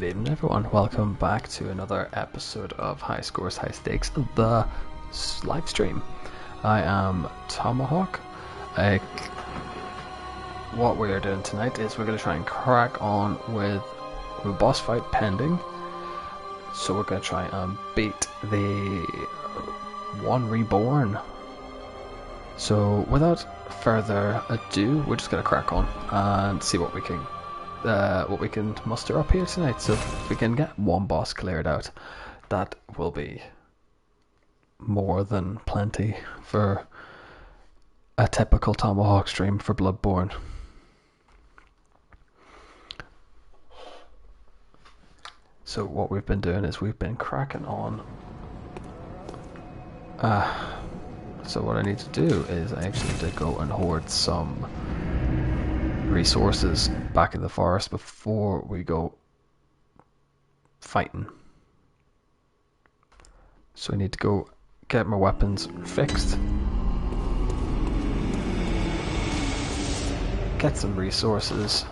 Good evening everyone, welcome back to another episode of High Scores, High Stakes, the live stream. I am Tomahawk. What we are doing tonight is we're going to try and crack on with a boss fight pending. So we're going to try and beat the one reborn. So without further ado, we're just going to crack on and see what we can muster up here tonight. So if we can get one boss cleared out, that will be more than plenty for a typical Tomahawk stream for Bloodborne. So what we've been doing is we've been cracking on. So what I need to do is I actually need to go and hoard some resources back in the forest before we go fighting. So I need to go get my weapons fixed, get some resources,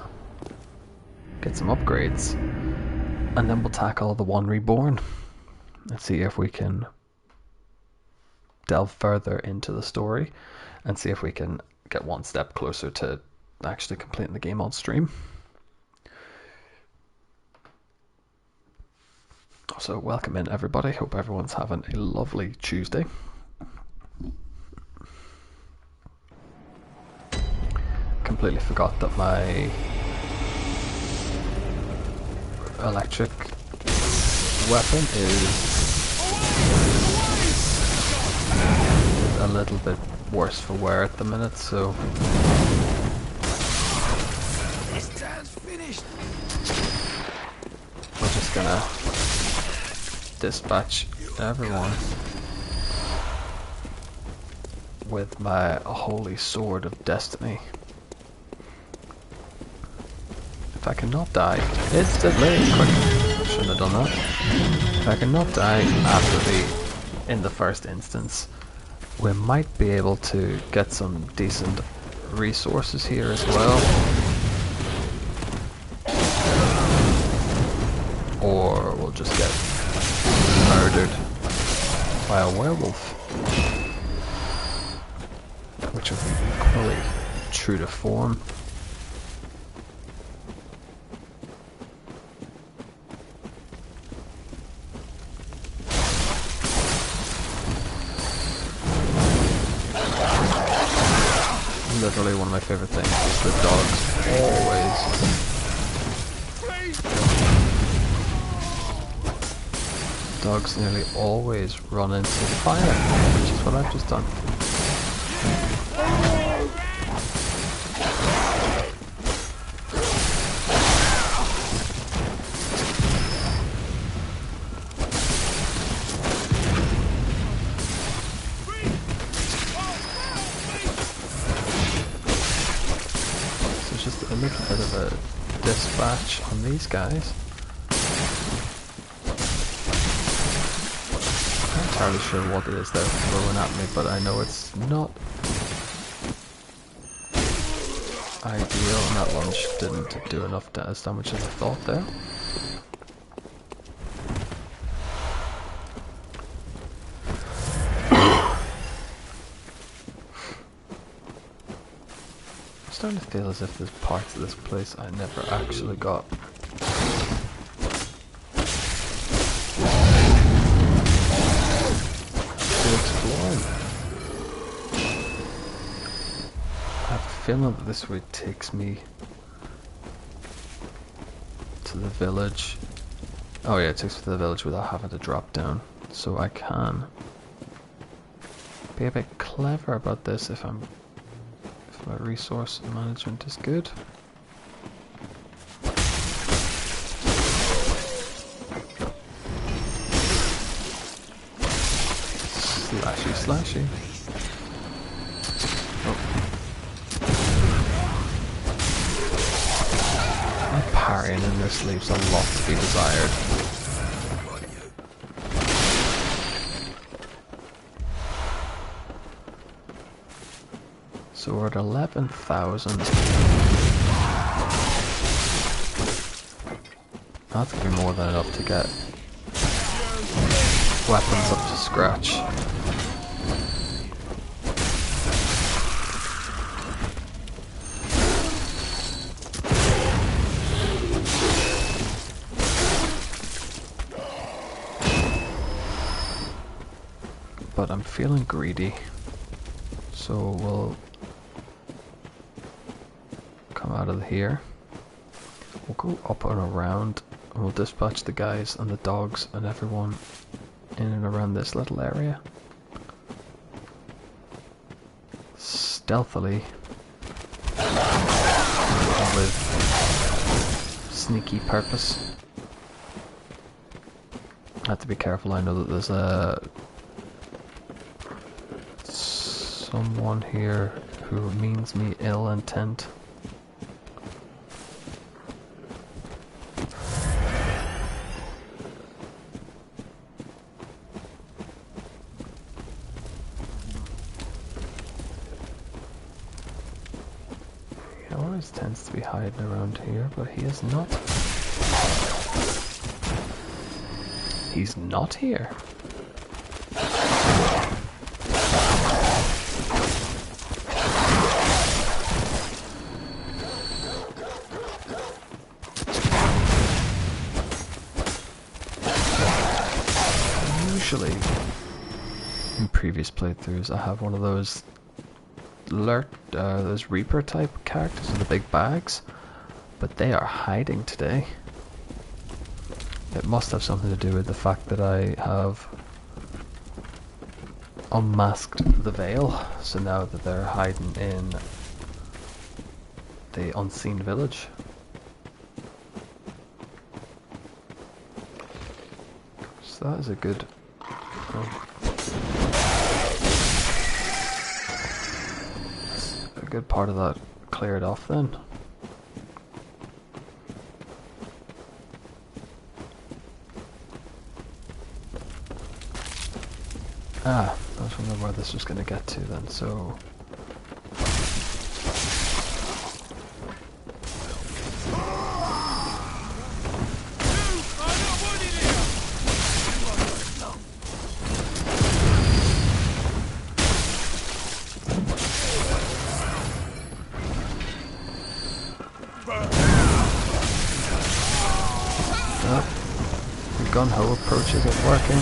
get some upgrades, and then we'll tackle the one reborn and see if we can delve further into the story and see if we can get one step closer to actually completing the game on stream. So welcome in everybody, hope everyone's having a lovely Tuesday. Completely forgot that my electric weapon is a little bit worse for wear at the minute, so we're just gonna dispatch everyone with my holy sword of destiny. If I cannot die instantly, quick, shouldn't have done that. If I cannot die in the first instance, we might be able to get some decent resources here as well. Or we'll just get murdered by a werewolf, which would be equally true to form. Literally one of my favorite things is the dogs nearly always run into the fire, which is what I've just done. So it's just a little bit of a dispatch on these guys. I'm not entirely sure what it is they're throwing at me, but I know it's not ideal, and that lunge didn't do enough damage as I thought there. I'm starting to feel as if there's parts of this place I never actually got. I have a feeling that this way takes me to the village. Oh yeah, it takes me to the village without having to drop down. So I can be a bit clever about this if my resource management is good. Slashy. Oh. My parrying in this leaves a lot to be desired. So we're at 11,000. That's gonna be more than enough to get weapons up to scratch. But I'm feeling greedy, so we'll come out of here. We'll go up and around, and we'll dispatch the guys and the dogs and everyone in and around this little area. Stealthily, with sneaky purpose. I have to be careful. I know that there's someone here who means me ill intent. He always tends to be hiding around here, but he is not. He's not here. Usually, in previous playthroughs, I have one of those those Reaper type characters with the big bags, but they are hiding today. It must have something to do with the fact that I have unmasked the veil, so now that they're hiding in the unseen village. So that is a good... a good part of that cleared off then. Ah, I was wondering where this was going to get to then, so... the gun-ho approach isn't working.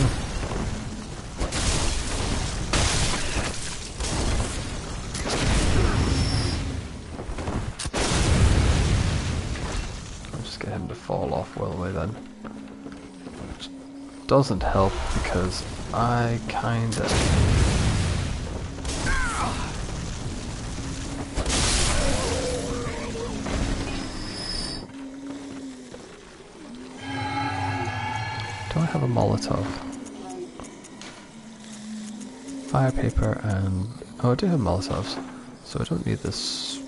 Get him to fall off well away then. Which doesn't help because I kinda... Do I have a Molotov? Fire paper and... oh, I do have Molotovs. So I don't need this...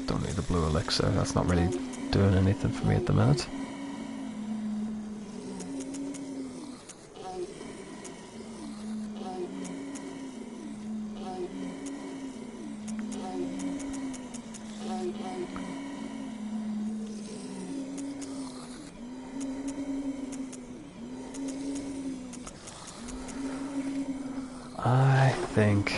don't need the blue elixir, that's not really doing anything for me at the minute. I think...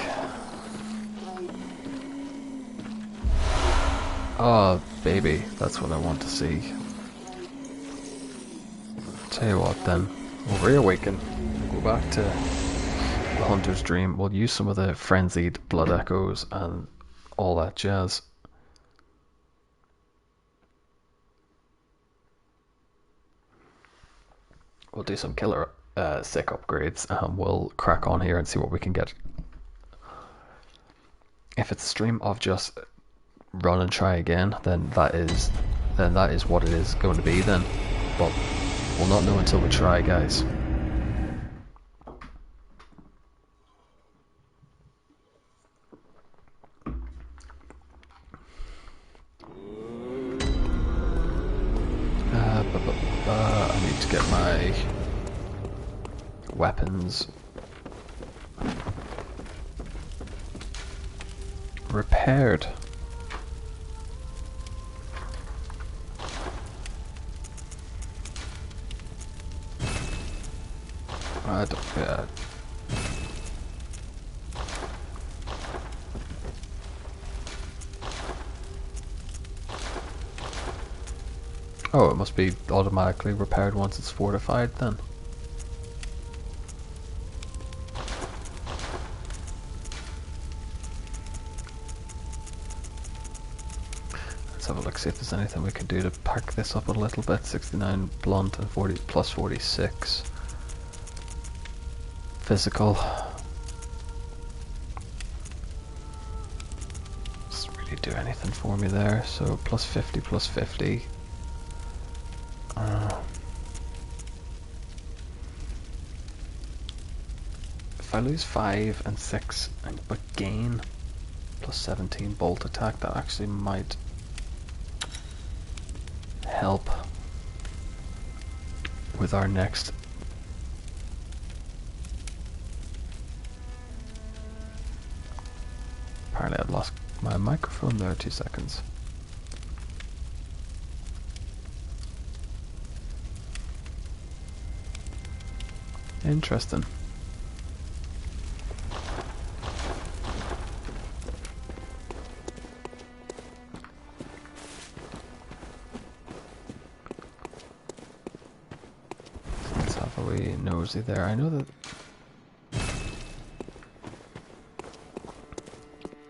oh, baby, that's what I want to see. Tell you what then, we'll reawaken, we'll go back to the Hunter's Dream, we'll use some of the frenzied blood echoes and all that jazz. We'll do some killer sick upgrades and we'll crack on here and see what we can get. If it's a stream of just run and try again, then that is what it is going to be then. But we'll not know until we try, guys. I need to get my weapons repaired. Yeah. Oh, it must be automatically repaired once it's fortified then. Let's have a look, see if there's anything we can do to pack this up a little bit. 69 blunt and 40 plus 46 physical. Doesn't really do anything for me there. So plus 50 plus 50. If I lose 5 and 6 but gain plus 17 bolt attack, that actually might help with our next. Apparently I've lost my microphone there, 2 seconds. Interesting. Let's have a wee nosy there. I know that.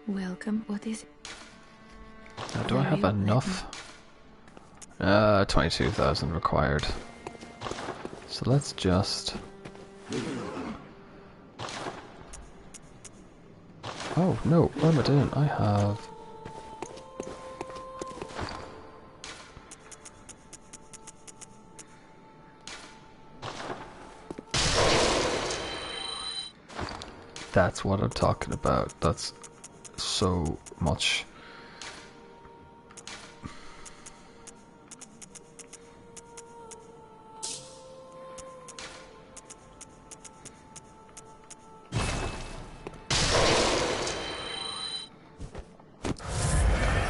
Welcome. What is it? Do I have enough? 22,000 required. So let's just. Oh no, what am I doing? I have. That's what I'm talking about. That's so much.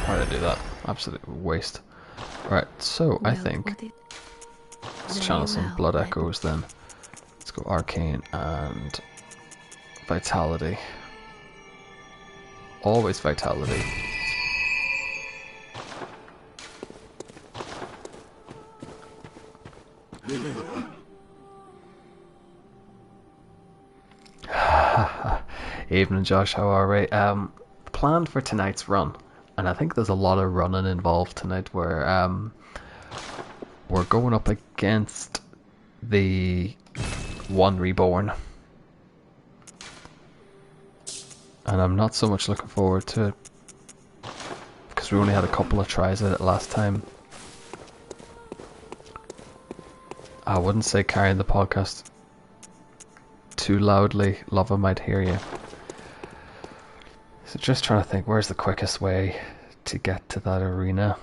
Why did I do that? Absolute waste. Right, so I think let's channel some blood echoes then. Let's go arcane and vitality. Always vitality. Evening, Josh. How are we? Planned for tonight's run, and I think there's a lot of running involved tonight. Where we're going up against the one reborn, and I'm not so much looking forward to it because we only had a couple of tries at it last time. I wouldn't say carrying the podcast too loudly. Love, I might hear you. So just trying to think, where's the quickest way to get to that arena?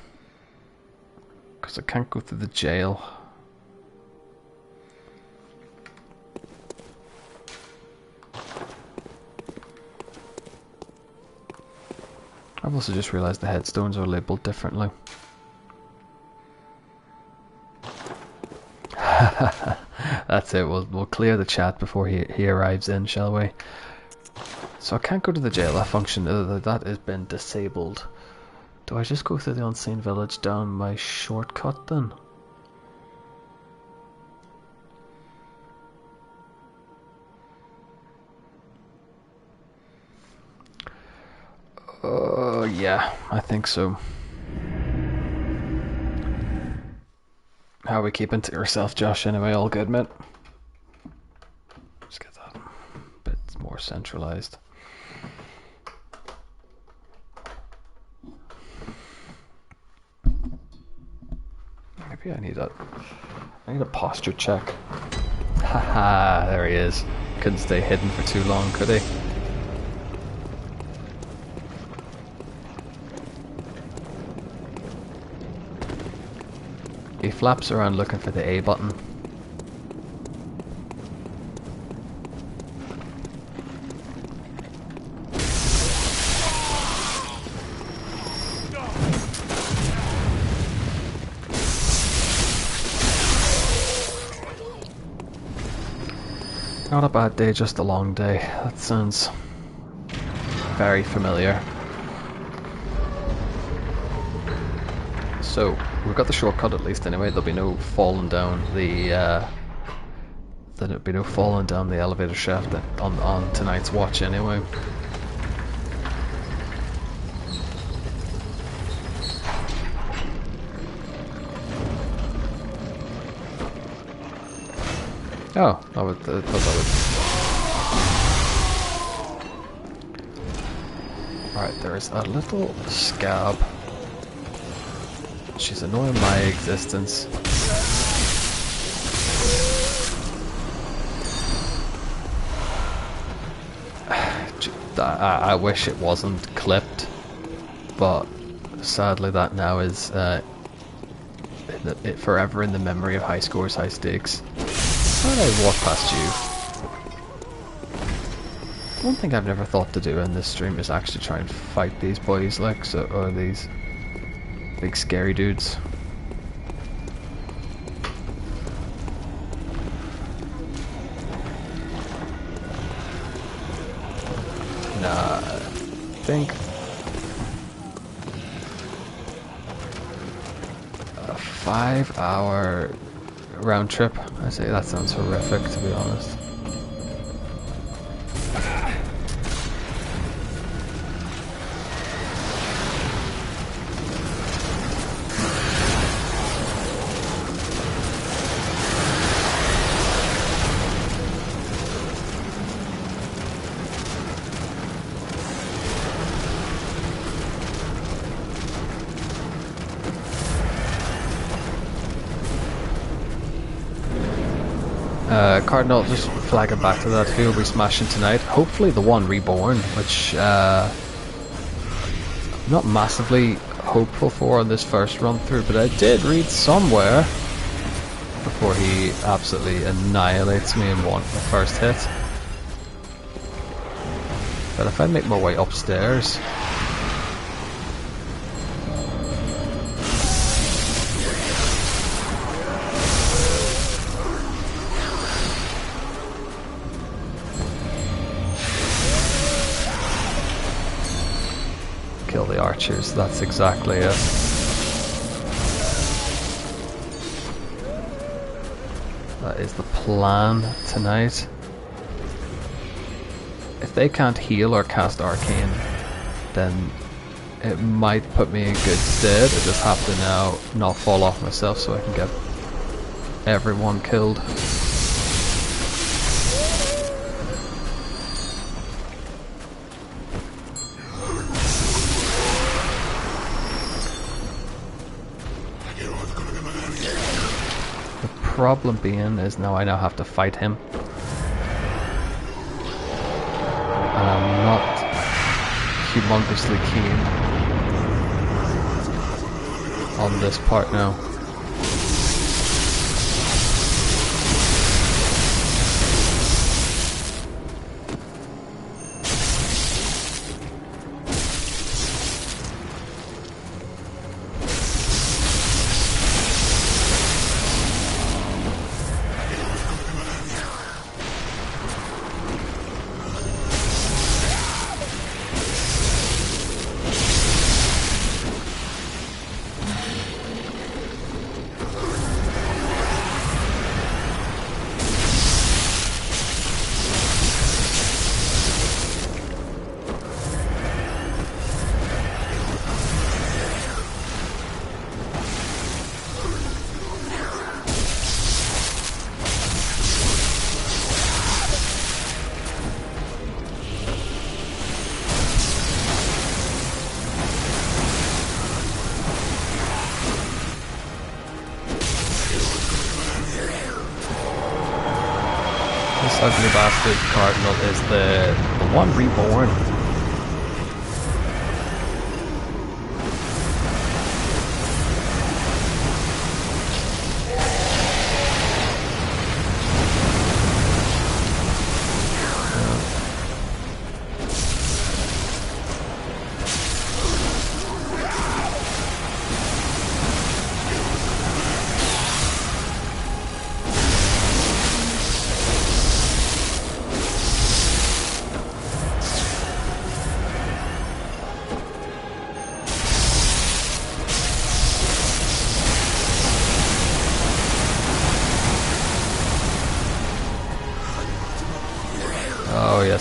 Because I can't go through the jail. I've also just realised the headstones are labelled differently. That's it, we'll clear the chat before he arrives in, shall we? So I can't go to the jail, that function, that has been disabled. Do I just go through the unseen village down my shortcut then? Yeah, I think so. How are we keeping to yourself, Josh? Anyway, all good, mate? Just get that a bit more centralised. Maybe I need a posture check. Haha, there he is. Couldn't stay hidden for too long, could he? He flaps around looking for the A button. Not a bad day, just a long day. That sounds very familiar. So, we've got the shortcut at least anyway. There'll be no falling down the there'll be no falling down the elevator shaft on tonight's watch anyway. Oh, I thought that would... Alright, there is a little scab. She's annoying my existence. I wish it wasn't clipped, but sadly that now is forever in the memory of high scores, high stakes. How did I walk past you? One thing I've never thought to do in this stream is actually try and fight these boys, like, or these big scary dudes. Nah, I think a 5-hour round trip. I say that sounds horrific, to be honest. Cardinal, just flagging back to that, who will be smashing tonight? Hopefully the one reborn, which I'm not massively hopeful for on this first run through, but I did read somewhere before he absolutely annihilates me in the first hit. But if I make my way upstairs, kill the archers, that's exactly it. That is the plan tonight. If they can't heal or cast arcane, then it might put me in good stead. I just have to now not fall off myself so I can get everyone killed. Problem being is now I have to fight him, and I'm not humongously keen on this part now. This ugly bastard Cardinal is the one reborn.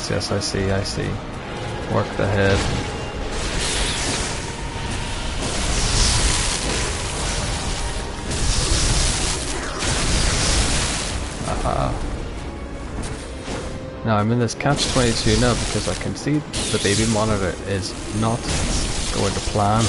yes, I see, I see. Work the head. Aha. Now I'm in this catch-22 now because I can see the baby monitor is not going to plan.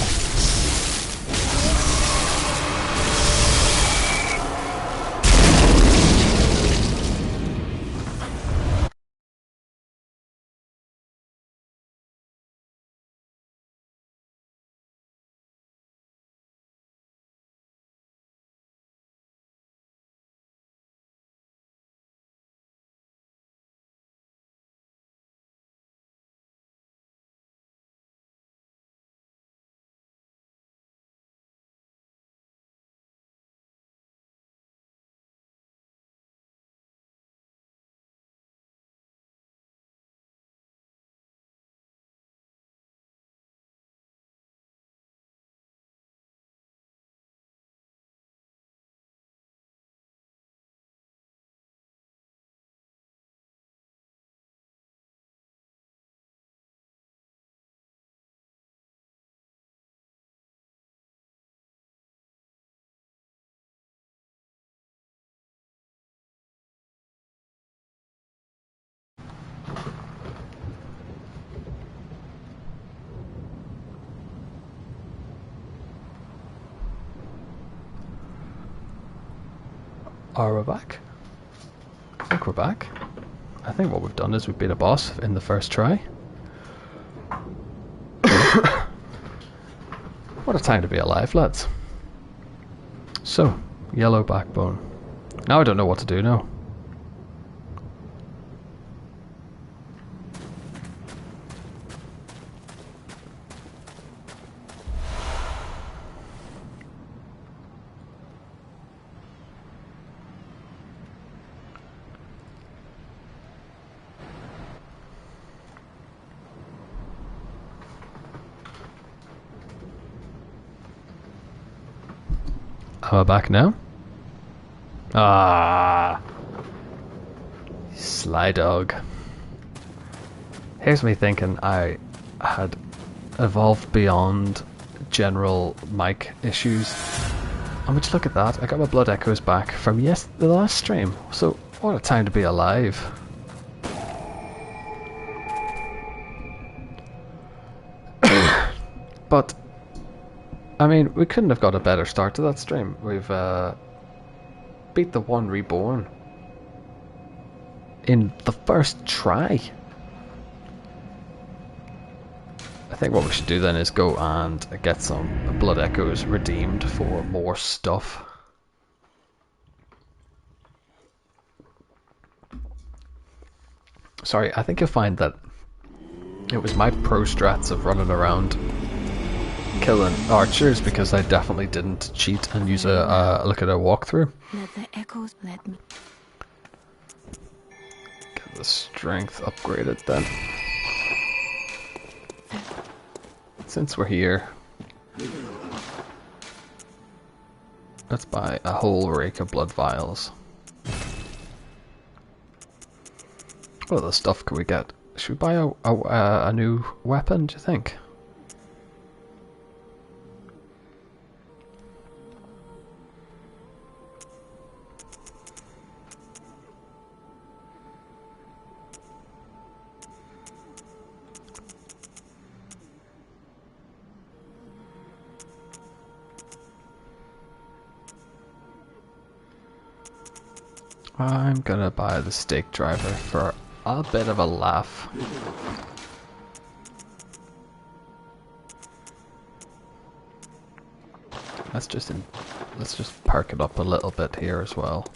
Are we back? I think we're back. I think what we've done is we've beat a boss in the first try. What a time to be alive, lads. So, yellow backbone. Now I don't know what to do now. Am I back now? Ah, sly dog. Here's me thinking I had evolved beyond general mic issues. And would you look at that? I got my blood echoes back from the last stream. So what a time to be alive. But I mean, we couldn't have got a better start to that stream. We've beat the one reborn in the first try. I think what we should do then is go and get some blood echoes redeemed for more stuff. Sorry, I think you'll find that it was my pro strats of running around killing archers because I definitely didn't cheat and use a look at a walkthrough. Let the echoes let me. Get the strength upgraded then. Since we're here, let's buy a whole rake of blood vials. What other stuff can we get? Should we buy a new weapon, do you think? I'm gonna buy the stake driver for a bit of a laugh. Let's just perk it up a little bit here as well.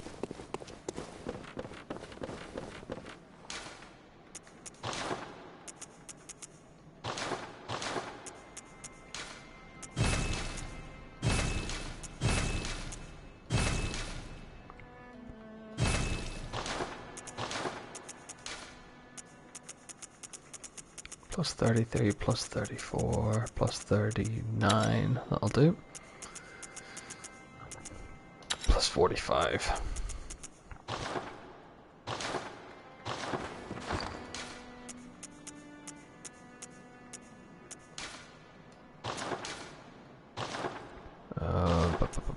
Plus 33, plus 34, plus 39, that'll do. Plus 45.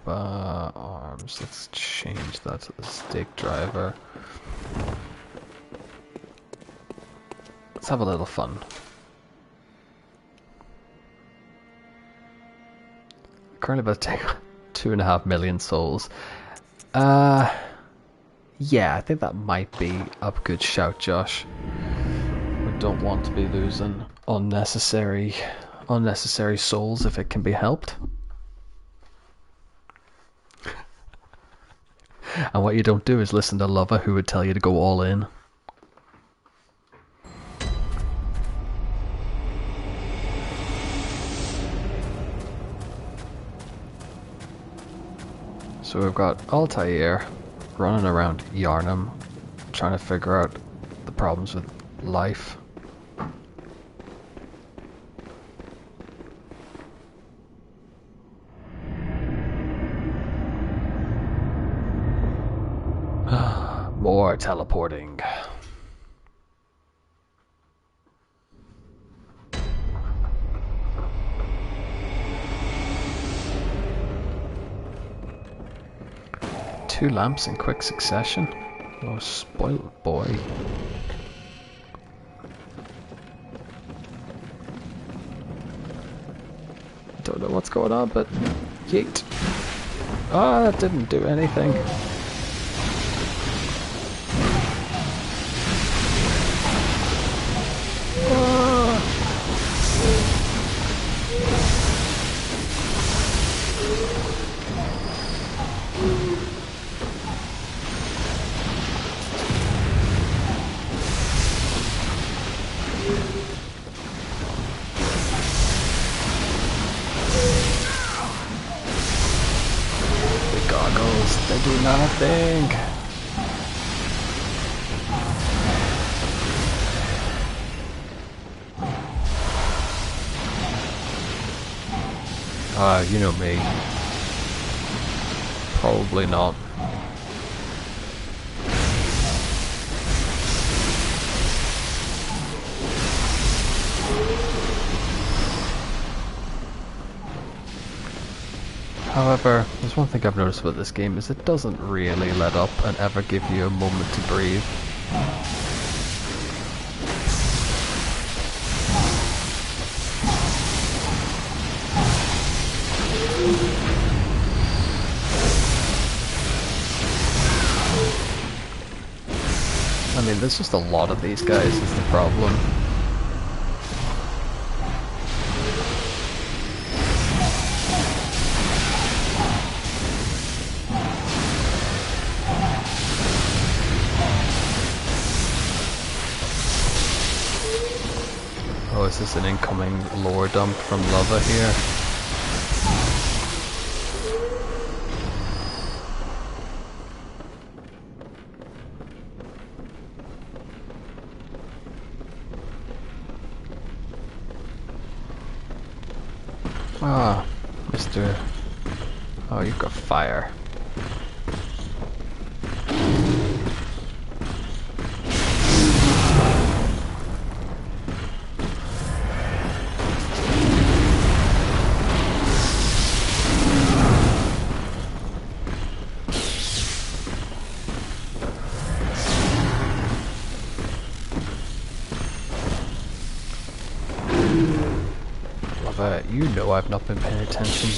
arms. Let's change that to the stake driver. Let's have a little fun. Currently about to take 2.5 million souls. Yeah, I think that might be a good shout, Josh. We don't want to be losing unnecessary souls if it can be helped. And what you don't do is listen to Lover, who would tell you to go all in. So we've got Altair running around Yharnam, trying to figure out the problems with life. More teleporting. Two lamps in quick succession. Oh, spoiled boy. Don't know what's going on, but yeet. Ah, that didn't do anything. They do nothing. You know me. Probably not. However, there's one thing I've noticed about this game is it doesn't really let up and ever give you a moment to breathe. I mean, there's just a lot of these guys is the problem. Oh, is this an incoming lore dump from Lava here? Ah, Mr. Oh, you've got fire. You know I've not been paying attention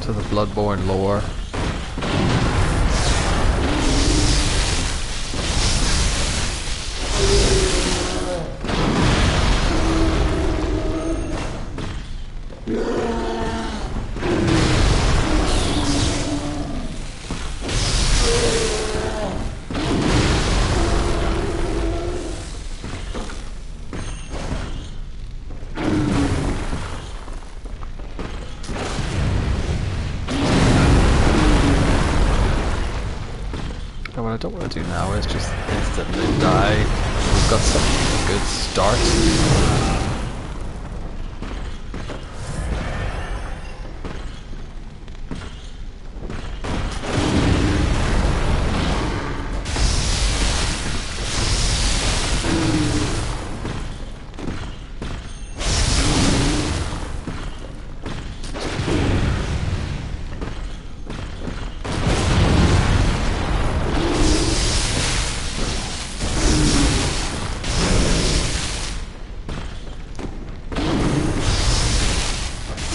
to the Bloodborne lore. What I don't want to do now is just instantly die. We've got such a good start.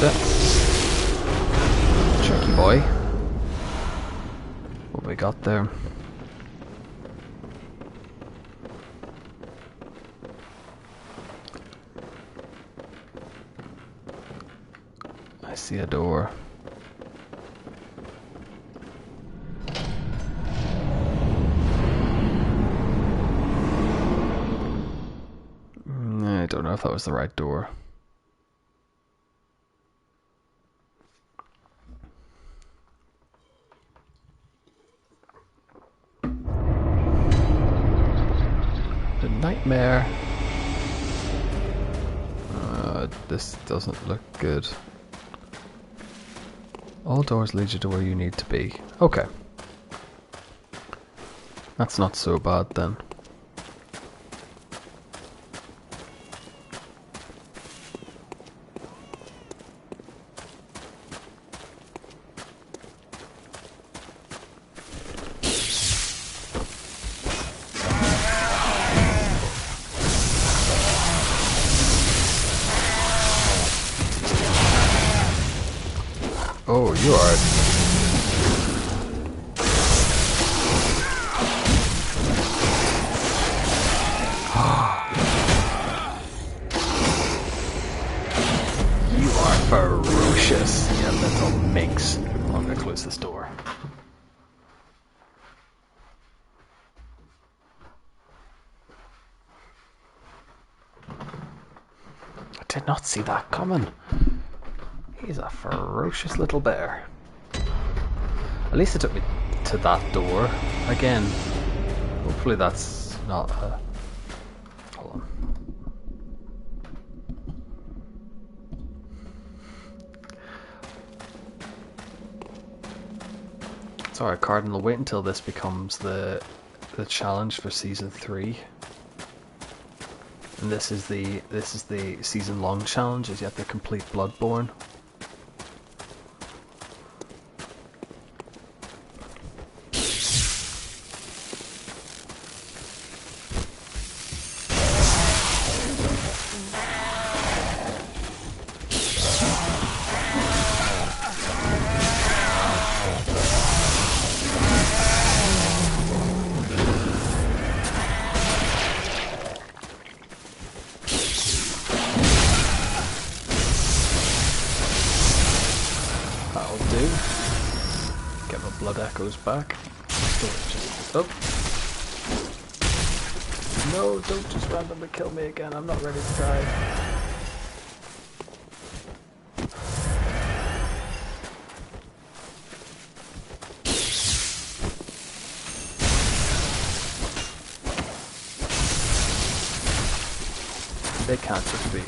it. Tricky boy. What we got there? I see a door. I don't know if that was the right door. The nightmare. This doesn't look good. All doors lead you to where you need to be. Okay. That's not so bad then. Oh, you are. You are ferocious. Yeah, little minx. I'm gonna close this door. I did not see that coming. He's a ferocious little bear. At least it took me to that door. Again, hopefully that's not a... Hold on. It's alright, Cardinal. Wait until this becomes the challenge for season 3. And this is the season long challenge, is you have to complete Bloodborne. That'll do. Get my blood echoes back. Oh. No, don't just randomly kill me again. I'm not ready to die. They can't just be.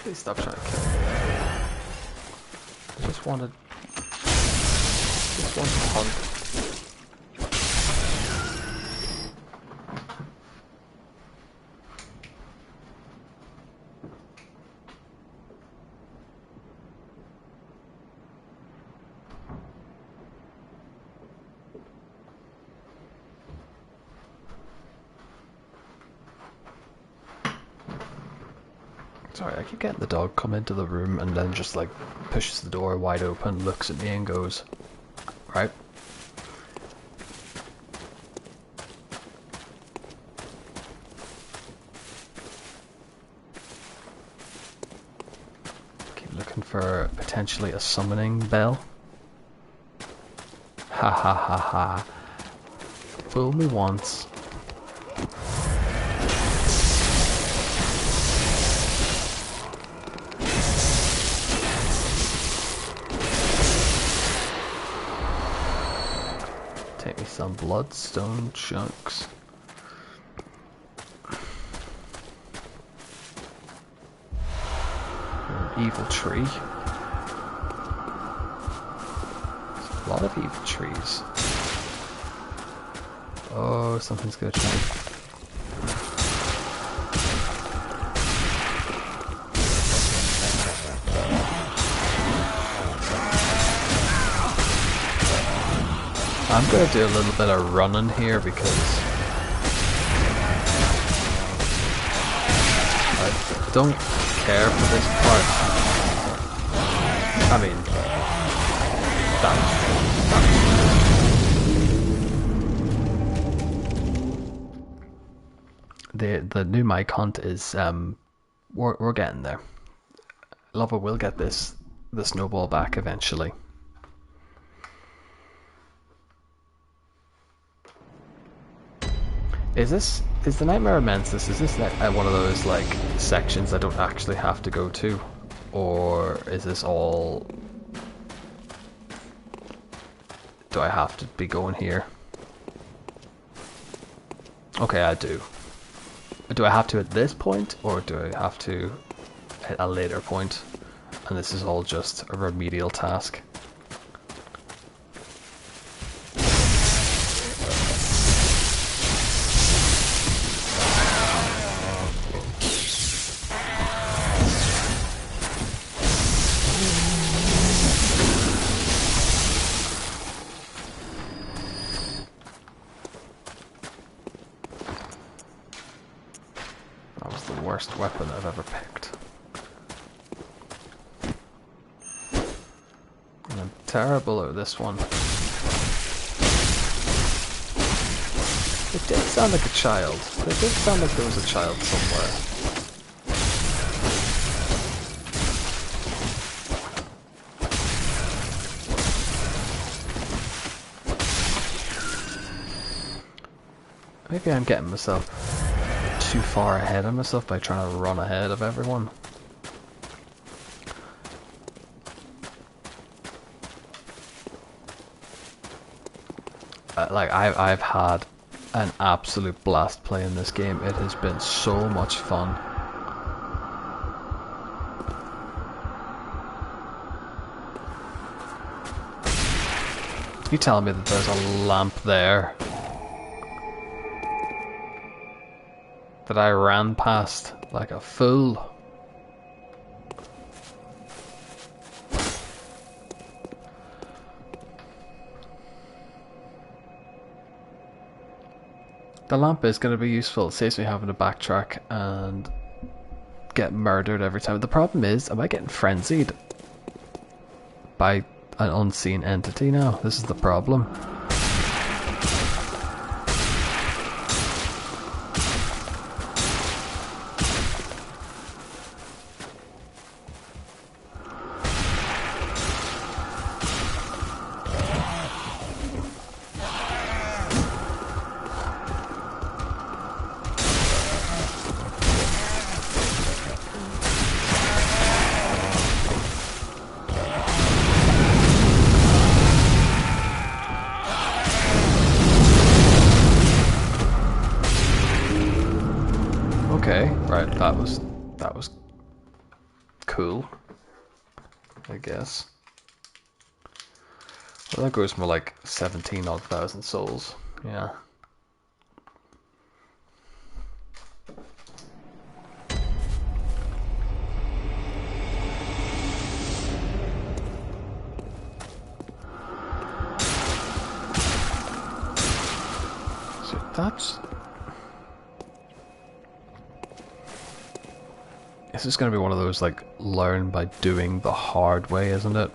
Please stop trying to kill me. I just wanted to hunt. Sorry, I keep getting the dog come into the room and then just like pushes the door wide open, looks at me and goes, right? Keep looking for potentially a summoning bell. Ha ha ha ha. Fool me once. Take me some bloodstone chunks. An evil tree. There's a lot of evil trees. Oh, something's gonna change. I'm gonna do a little bit of running here because I don't care for this part. I mean, the new mic hunt is we're getting there. Lover will get the snowball back eventually. Is the Nightmare Immensis, is this one of those like sections I don't actually have to go to? Or is this all... do I have to be going here? Okay, I do. Do I have to at this point, or do I have to at a later point? And this is all just a remedial task. That was the worst weapon I've ever picked. And I'm terrible at this one. It did sound like a child. It did sound like there was a child somewhere. Maybe I'm getting myself too far ahead of myself by trying to run ahead of everyone. Like I've had an absolute blast playing this game. It has been so much fun. You telling me that there's a lamp there that I ran past like a fool? The lamp is going to be useful. It saves me having to backtrack and get murdered every time. The problem is, am I getting frenzied by an unseen entity now? This is the problem. Okay, right, that was cool, I guess. Well, that goes more like 17,000 souls, yeah. So that's... This is going to be one of those, like, learn by doing the hard way, isn't it?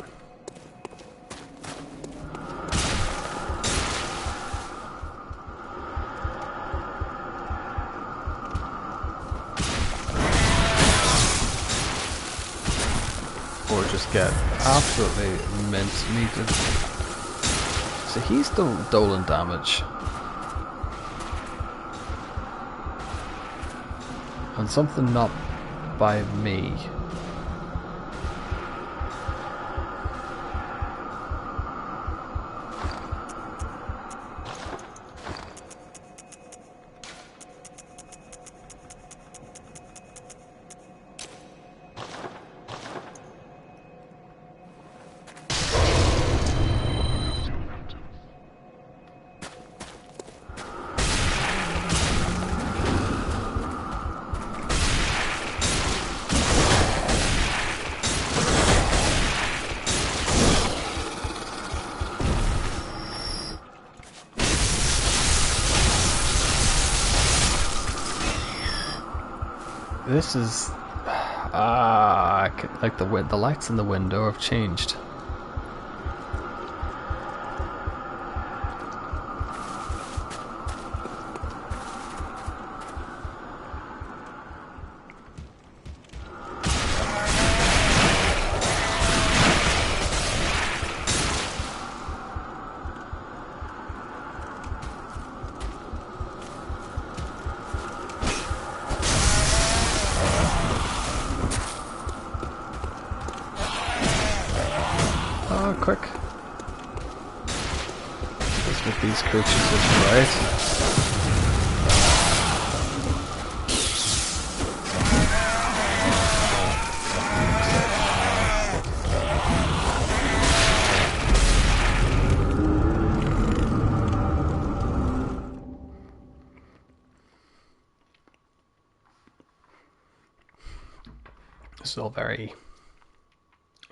Or just get absolutely mince-meated. So he's doling damage. And something not by me. This is... like the lights in the window have changed. Quick. Just with these creatures is right. This is all very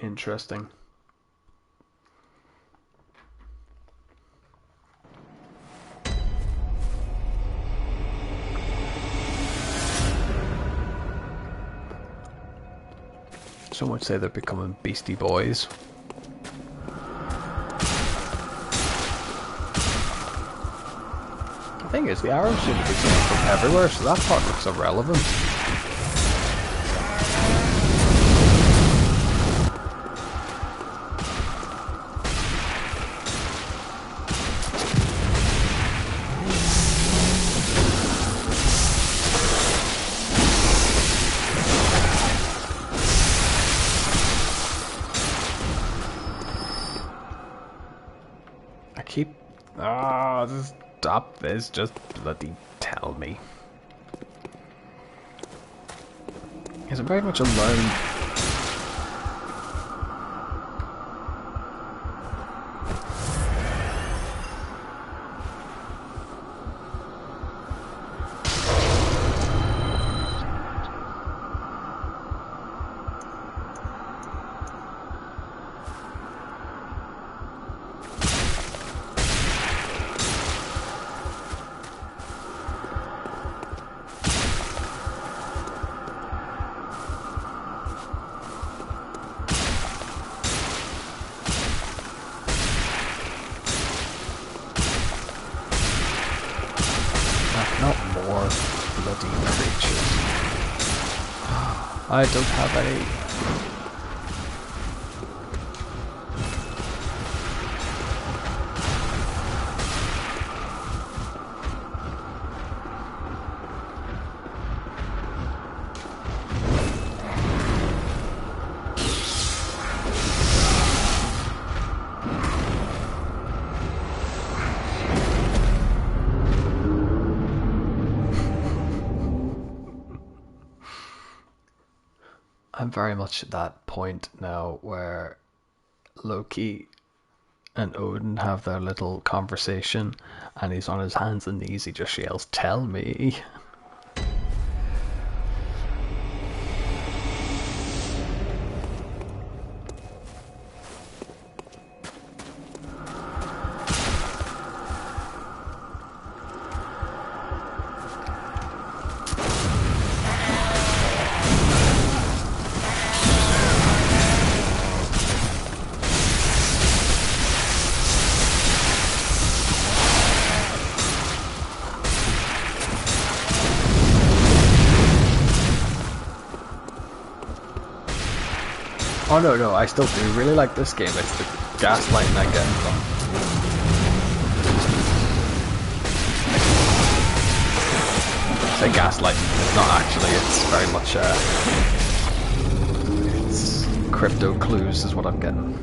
interesting. Some would say they're becoming beastie boys. The thing is, the arrows seem to be coming from everywhere, so that part looks irrelevant. Just stop this, just bloody tell me. Is it very much alone? Not more bloody creatures. I don't have any. I'm very much at that point now where Loki and Odin have their little conversation and he's on his hands and knees, he just yells, "Tell me." Oh no, I still do really like this game. It's the gaslighting I get from. I say gaslighting, it's not actually, it's very much, it's crypto clues is what I'm getting.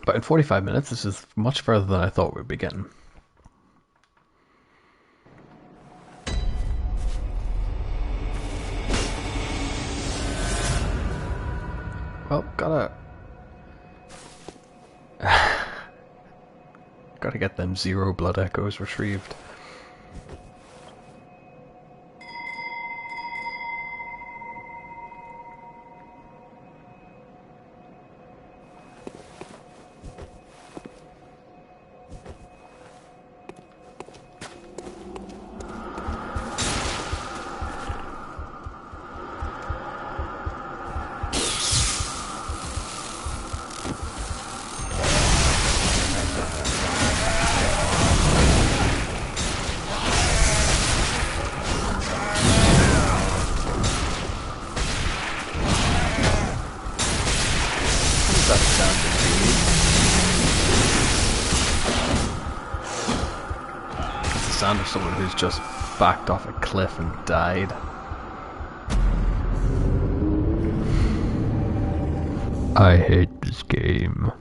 But in 45 minutes, this is much further than I thought we'd be getting. Well, gotta get them 0 blood echoes retrieved. sound of someone who's just backed off a cliff and died. I hate this game.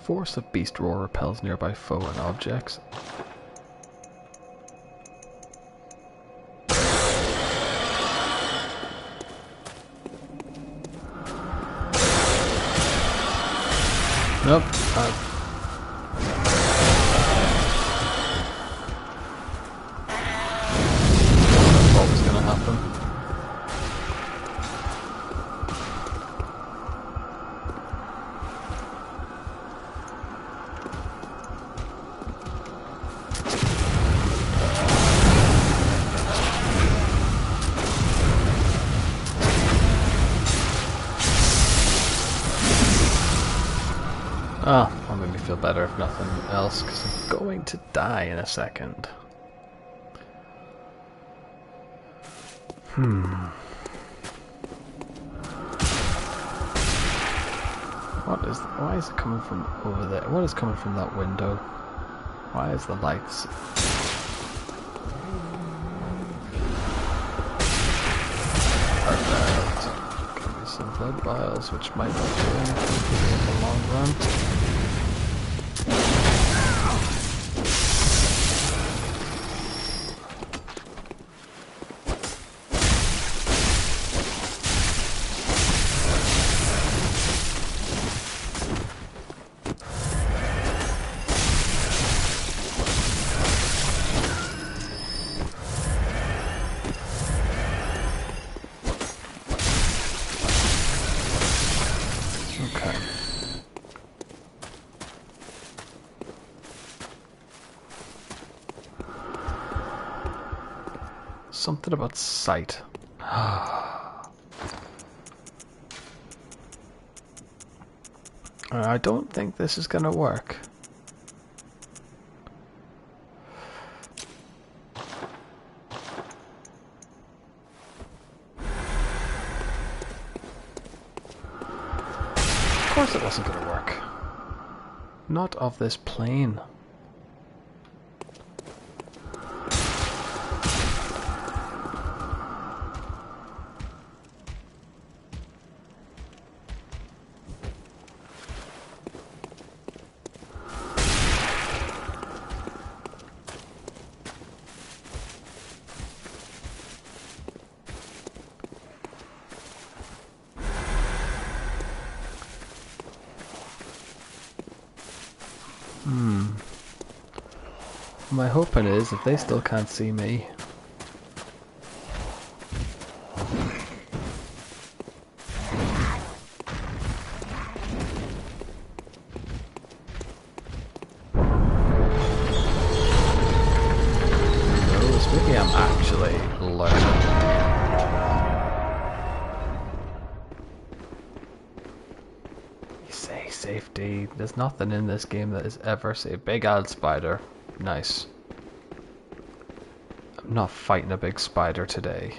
Force of beast roar repels nearby foe and objects. Nope. What was gonna happen? Oh, that made me feel better if nothing else, because I'm going to die in a second. Why is it coming from over there? What is coming from that window? Why is the lights... Perfect. Give me some blood vials, which might not do anything in the long run. Okay. Something about sight. I don't think this is gonna work. Of course it wasn't gonna work. Not of this plane. My hoping is if they still can't see me. Oh, maybe I'm actually learning. Say safety. There's nothing in this game that is ever safe. Big old spider. Nice. I'm not fighting a big spider today.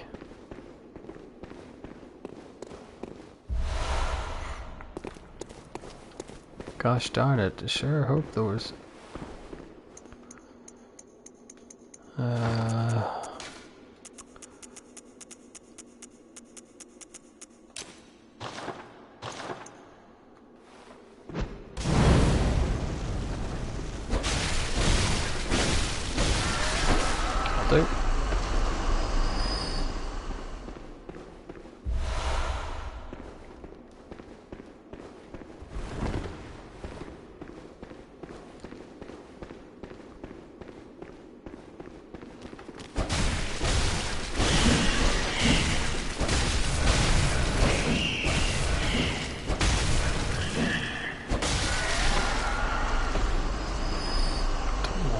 Gosh darn it, I sure hope there was... do.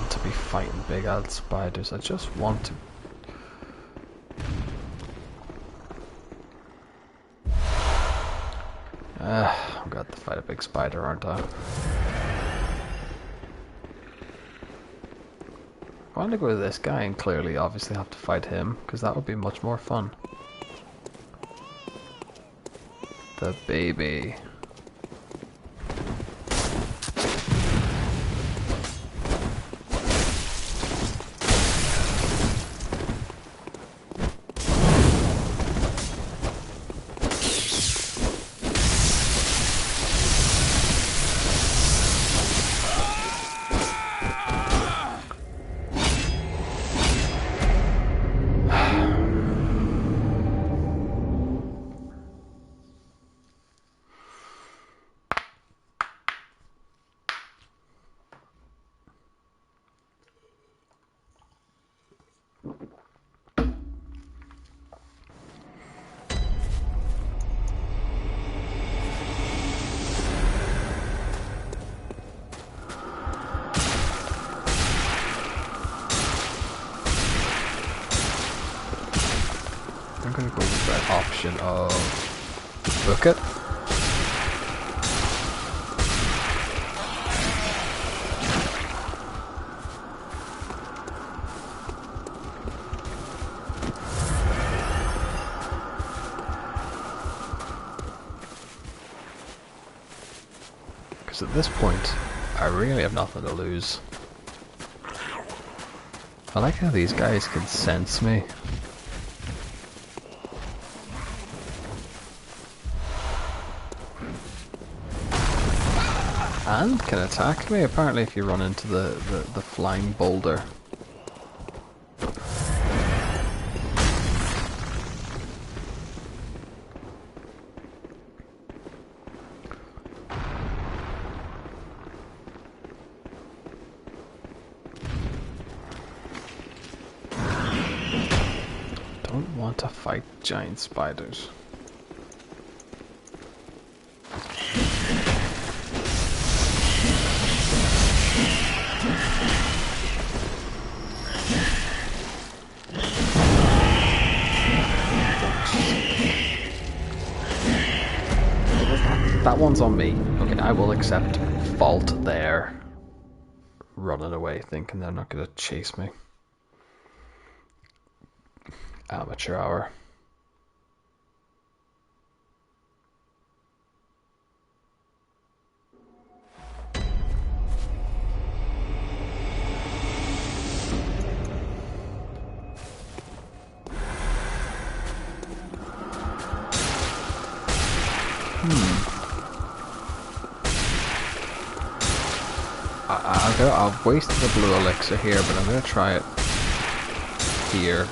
want to be fighting big old spiders. I just want to... I've got to fight a big spider, aren't I? I want to go to this guy and clearly obviously have to fight him, because that would be much more fun. The baby. I'm gonna go with that option of book it. Because at this point, I really have nothing to lose. I like how these guys can sense me. And can attack me, apparently, if you run into the flying boulder. Don't want to fight giant spiders. That one's on me. Okay, I will accept fault there. Running away thinking they're not going to chase me. Amateur hour. I've wasted the blue elixir here, but I'm going to try it here.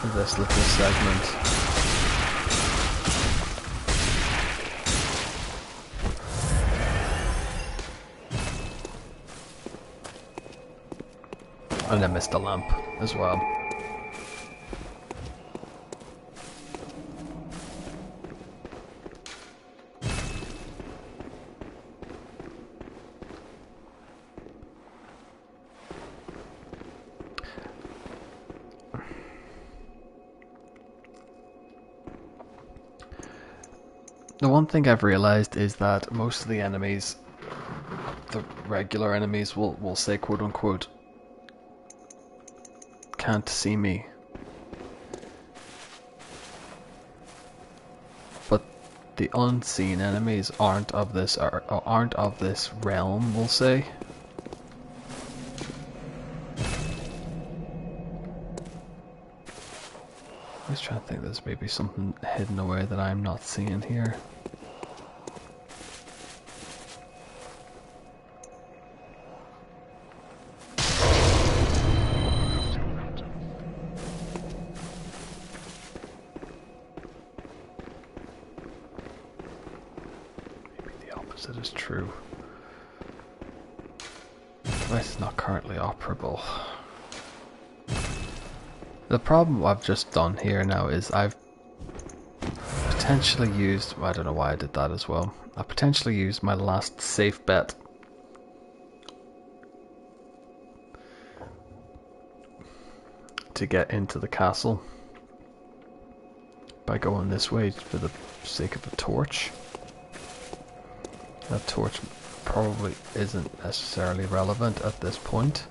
In this little segment. And I missed a lamp as well. The one thing I've realized is that most of the enemies, the regular enemies, will say quote unquote, can't see me. But the unseen enemies aren't of this realm, we'll say. I was trying to think there's maybe something hidden away that I'm not seeing here. Maybe the opposite is true. The device is not currently operable. The problem I've just done here now is I've potentially used, I don't know why I did that as well, I potentially used my last safe bet to get into the castle by going this way for the sake of a torch. That torch probably isn't necessarily relevant at this point.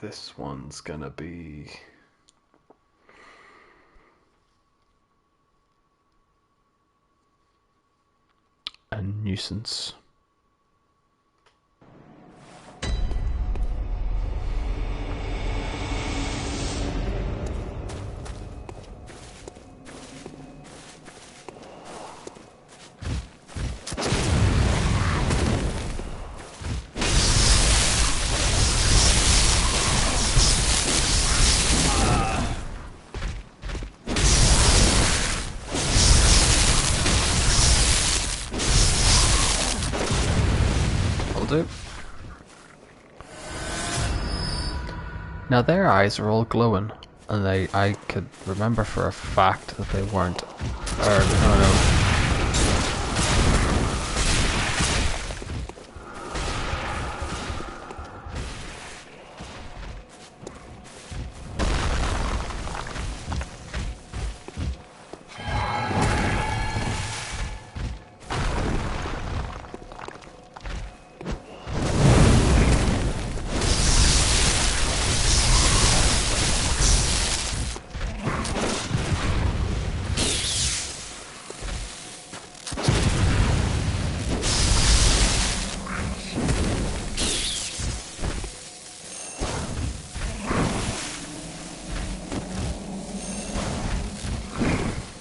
This one's gonna be a nuisance. Do. Now their eyes are all glowing, and I could remember for a fact that they weren't. No.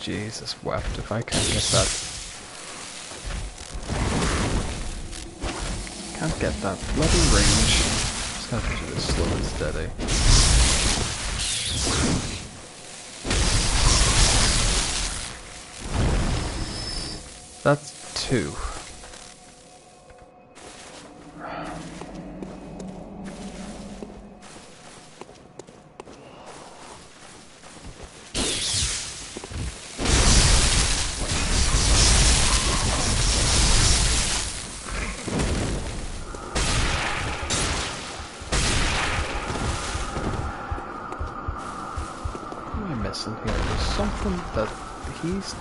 Jesus wept if I can't get that. Can't get that bloody range. Just gotta do this slow and steady. That's 2. In here, there's something that he's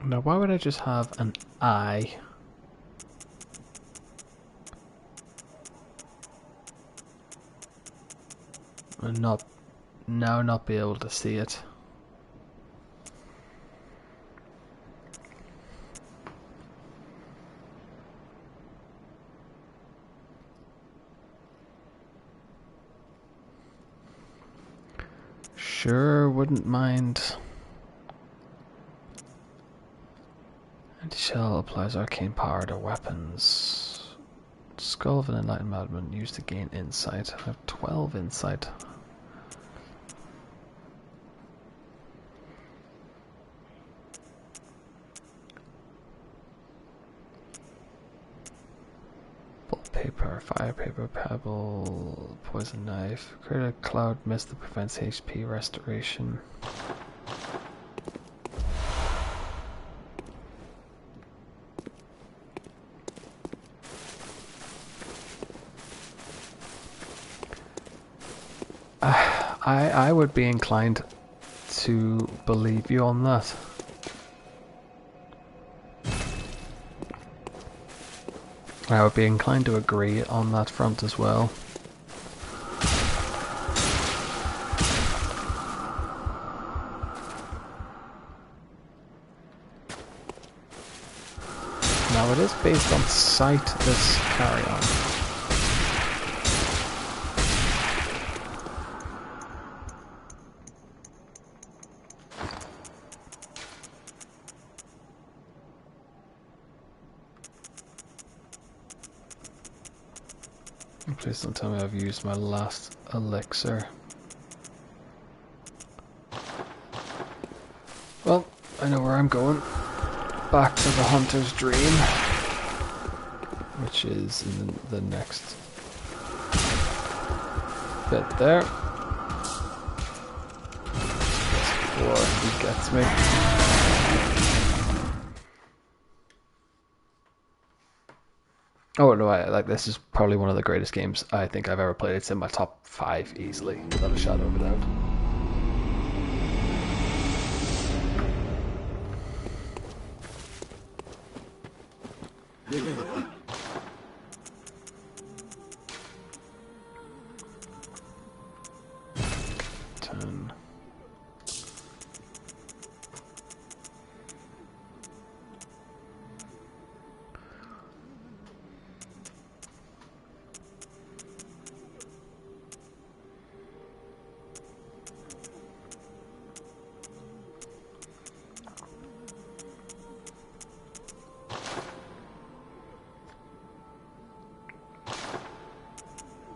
Now why would I just have an eye? And not be able to see it? Sure, wouldn't mind. Anti-shell applies arcane power to weapons. Skull of an enlightened madman used to gain insight. I have 12 insight. paper, fire, paper, pebble, poison knife. Create a cloud mist that prevents HP restoration. I would be inclined to believe you on that. I would be inclined to agree on that front as well. Now it is based on sight, this carry-on. Please don't tell me I've used my last elixir. Well, I know where I'm going. Back to the hunter's dream, which is in the next bit there. Before he gets me. Oh no, this is probably one of the greatest games I think I've ever played. It's in my top 5 easily, without a shadow of a doubt.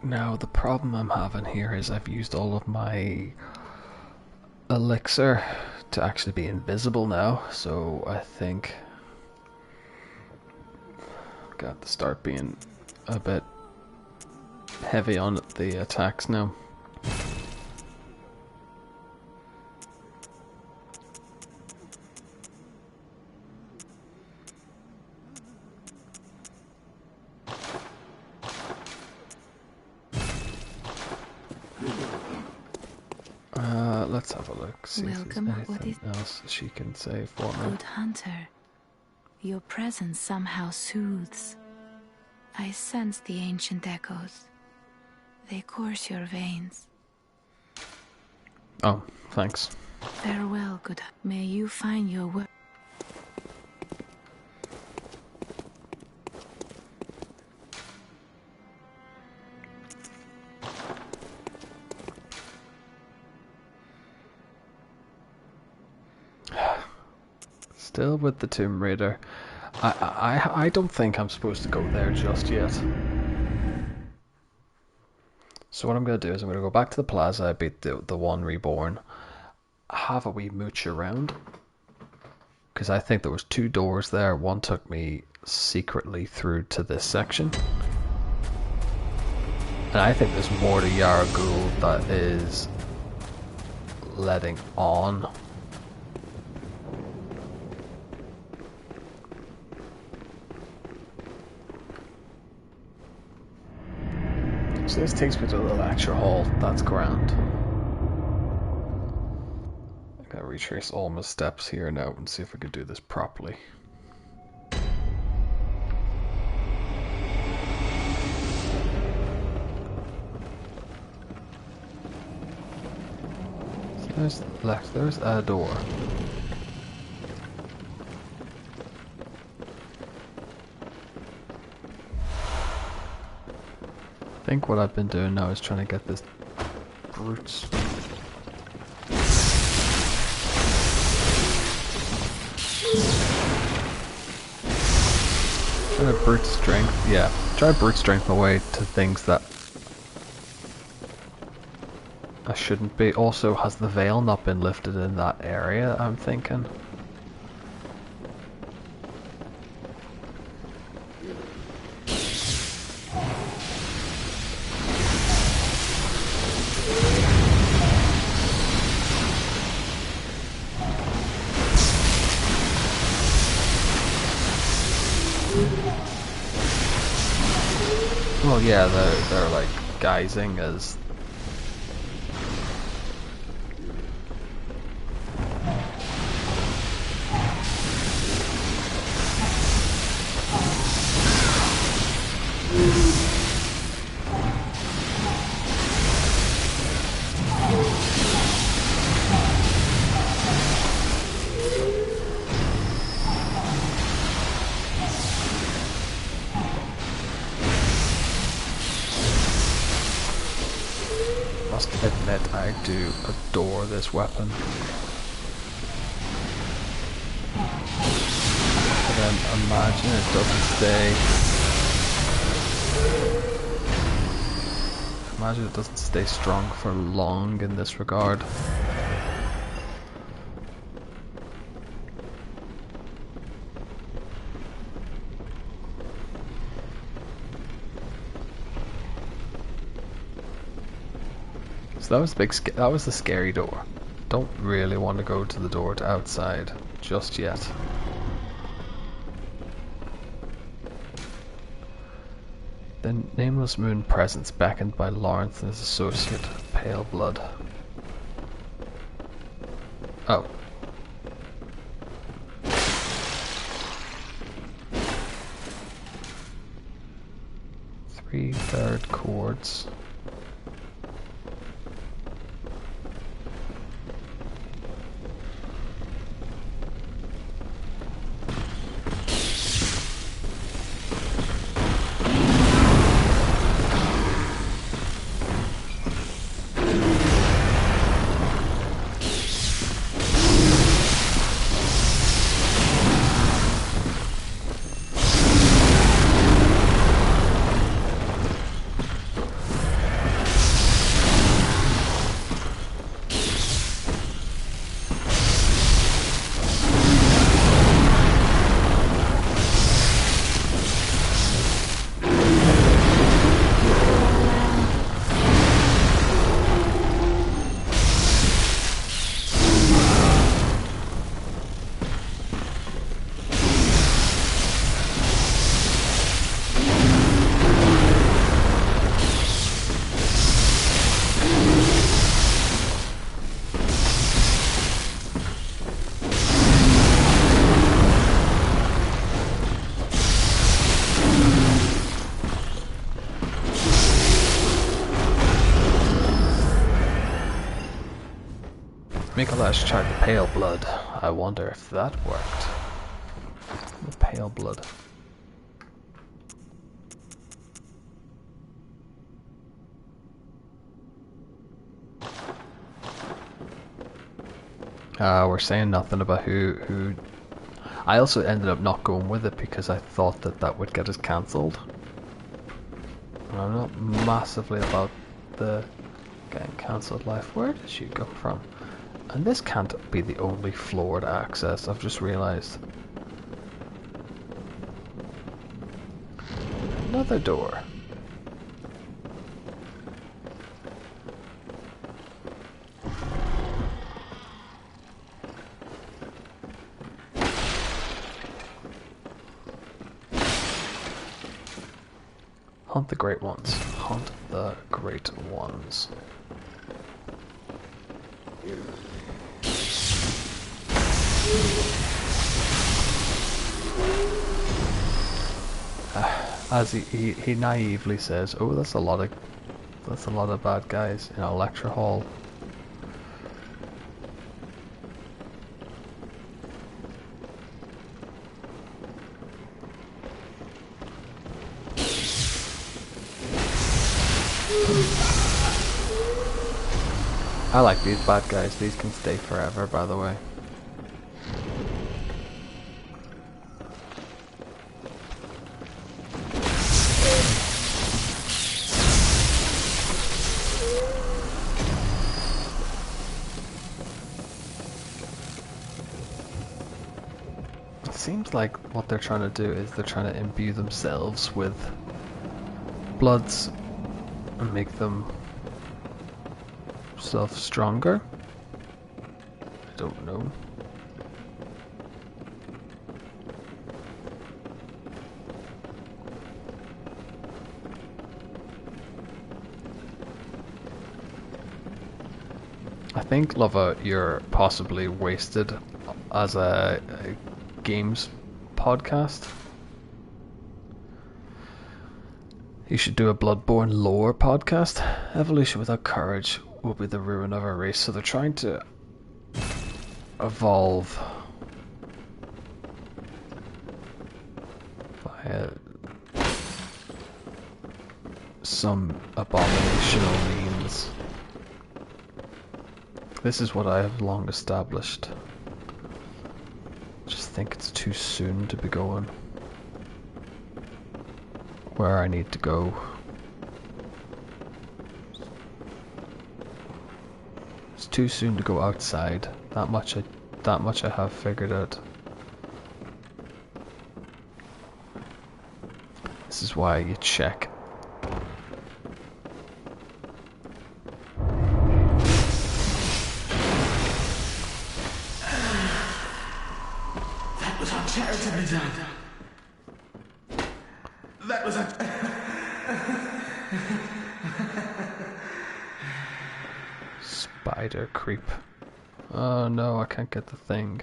Now the problem I'm having here is I've used all of my elixir to actually be invisible now, so I think I've got to start being a bit heavy on the attacks now. Let's have a look, see Welcome. if there's anything else she can say for me. Good hunter, your presence somehow soothes. I sense the ancient echoes. They course your veins. Oh, thanks. Farewell, good. May you find your work. Still with the Tomb Raider. I don't think I'm supposed to go there just yet. So what I'm going to do is I'm going to go back to the plaza. I beat the one reborn. Have a wee mooch around. Because I think there was 2 doors there. One took me secretly through to this section. And I think there's more to Yargul that is letting on. So this takes me to the lecture hall. That's grand. I gotta retrace all my steps here now and see if I can do this properly. So there's a door. I think what I've been doing now is trying to get this brutes. Try to brute strength, yeah. Try to brute strength my way to things that I shouldn't be. Also, has the veil not been lifted in that area, I'm thinking? Well, yeah, they're like guising as. Must admit, I do adore this weapon. But then imagine it doesn't stay. Imagine it doesn't stay strong for long in this regard. So that was that was the scary door. Don't really want to go to the door to outside just yet. The nameless moon presence beckoned by Lawrence and his associate, Pale Blood. Oh. Three-third chords. Mikolash tried the Pale Blood. I wonder if that worked. The Pale Blood. We're saying nothing about who. I also ended up not going with it because I thought that would get us cancelled. And I'm not massively about the getting cancelled life. Where did she come from? And this can't be the only floor to access, I've just realised. Another door. Hunt the Great Ones. Hunt the Great Ones. As he naively says, "Oh, that's a lot of bad guys in a lecture hall." I like these bad guys. These can stay forever, by the way. Seems like what they're trying to do is they're trying to imbue themselves with bloods and make themselves stronger. I don't know. think, Lova, you're possibly wasted as a games podcast. You should do a Bloodborne lore podcast. Evolution without courage will be the ruin of our race. So they're trying to evolve via some abominational means. This is what I have long established. Just think it's too soon to be going where I need to go. It's too soon to go outside. That much I have figured out. This is why you check. That was uncharitably done. That was Spider creep. Oh no, I can't get the thing.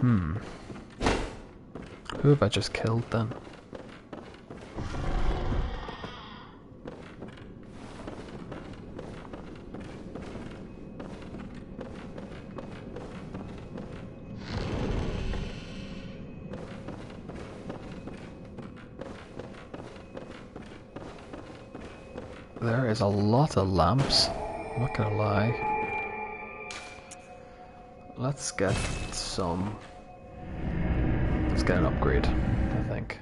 Who have I just killed then? There is a lot of lamps, I'm not gonna lie. Let's get an upgrade, I think.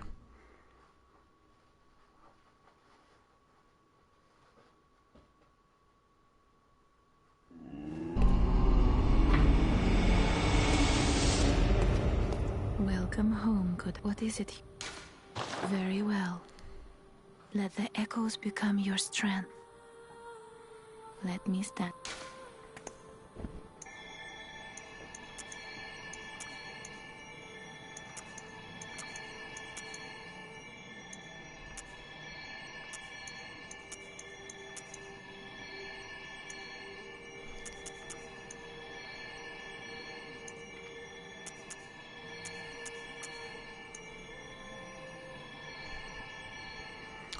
Welcome home, good. What is it? Very well. Let the echoes become your strength. Let me stand.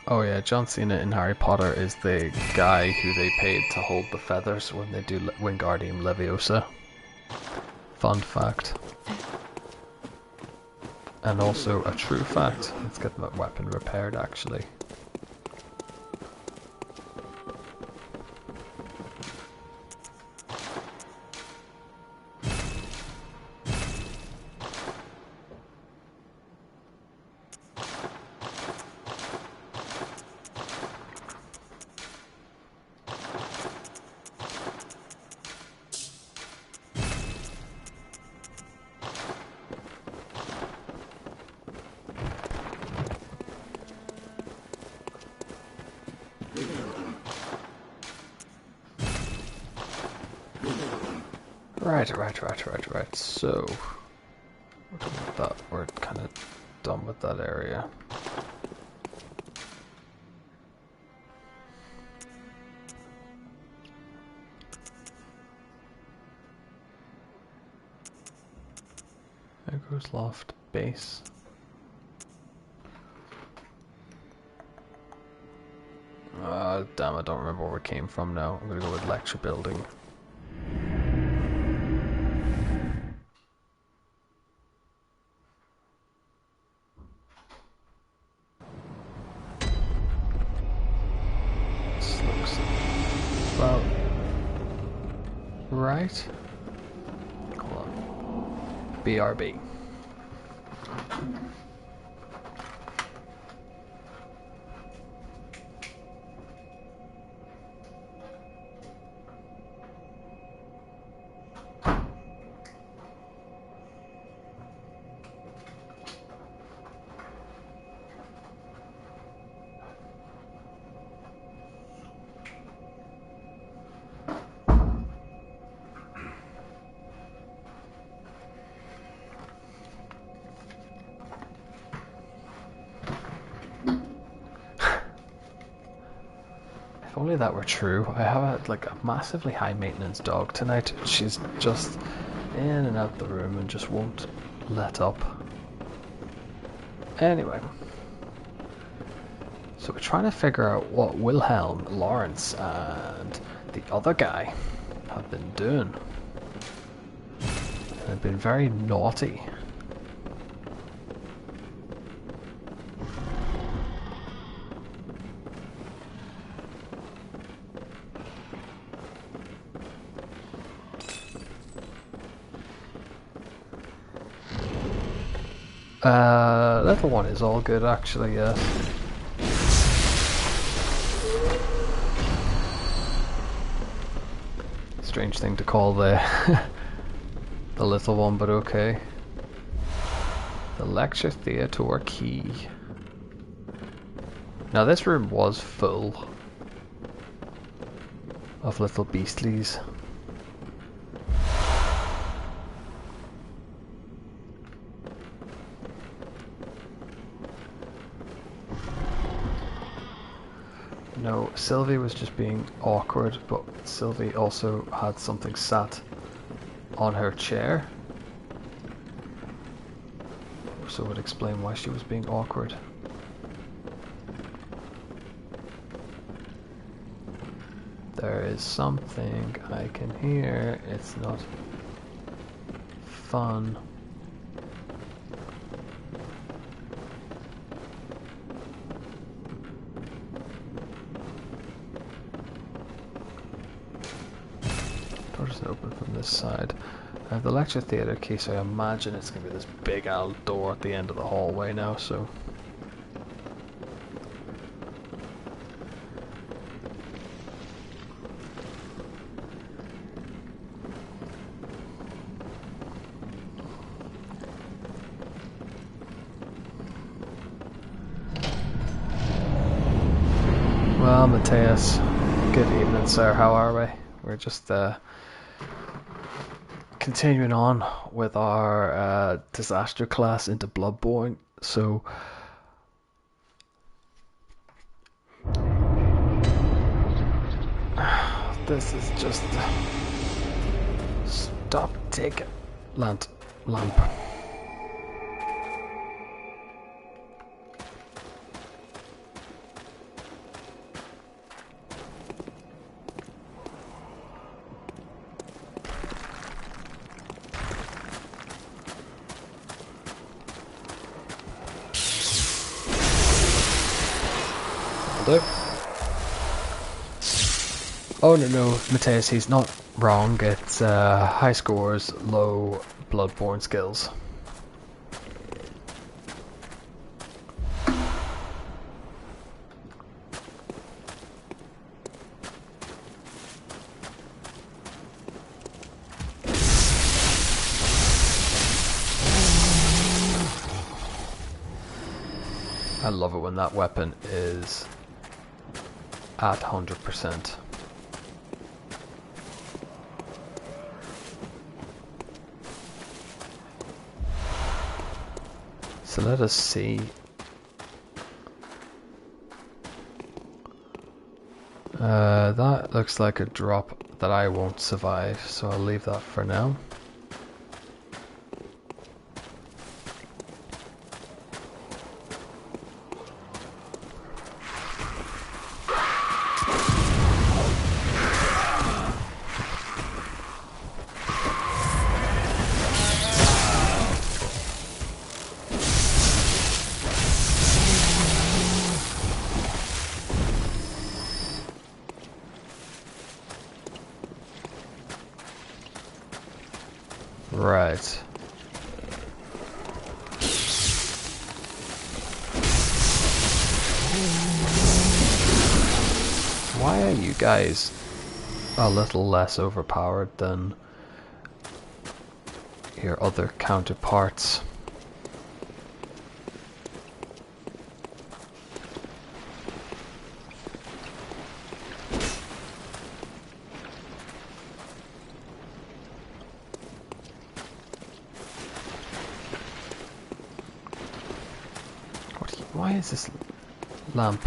Oh yeah, John Cena in Harry Potter is the guy who they paid to hold the feathers when they do Wingardium Leviosa. Fun fact. And also a true fact. Let's get that weapon repaired actually. Right. So we're kind of done with that area. There goes loft base. Damn, I don't remember where we came from now. I'm gonna go with lecture building. This looks about right. Hold on. BRB. only that were true, I have like a massively high maintenance dog tonight. She's just in and out the room and just won't let up. Anyway, so we're trying to figure out what Wilhelm, Lawrence, and the other guy have been doing. They've been very naughty. Little one is all good actually, yes. Strange thing to call the the little one, but okay. The lecture theatre key. Now this room was full of little beastlies. No, Sylvie was just being awkward, but Sylvie also had something sat on her chair. So it would explain why she was being awkward. There is something I can hear. It's not fun. Doors open from this side. I have the lecture theatre key, so I imagine it's going to be this big old door at the end of the hallway now, so... Well, Matthias, good evening, sir. How are we? We're just continuing on with our disaster class into Bloodborne. So this is just stop taking lamp. Oh no, Matthias, he's not wrong. It's high scores, low Bloodborne skills. I love it when that weapon is at 100%. So let us see. That looks like a drop that I won't survive, so I'll leave that for now. Right. Why are you guys a little less overpowered than your other counterparts? Why is this lamp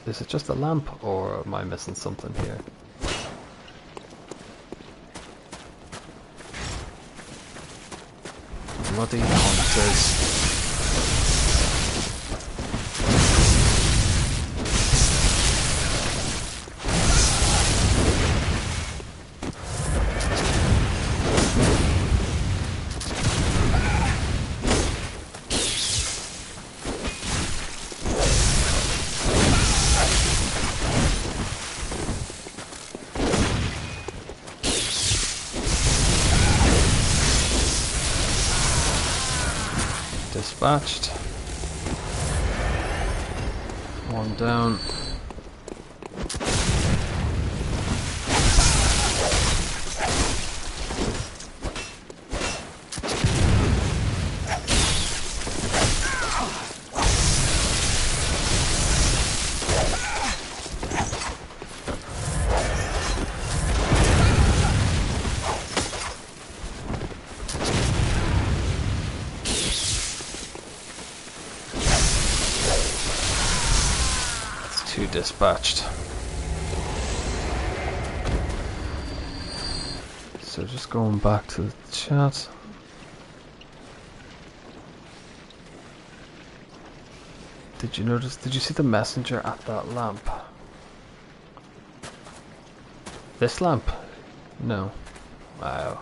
Is it just a lamp, or am I missing something here? Bloody hunters. Dispatched. One down. Two dispatched. So just going back to the chat. Did you notice, did you see the messenger at that lamp? This lamp? No. Wow.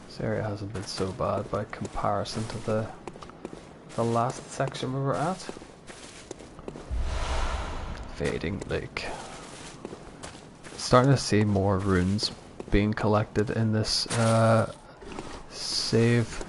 This area hasn't been so bad by comparison to the last section we were at. Fading Lake. Starting to see more runes being collected in this save.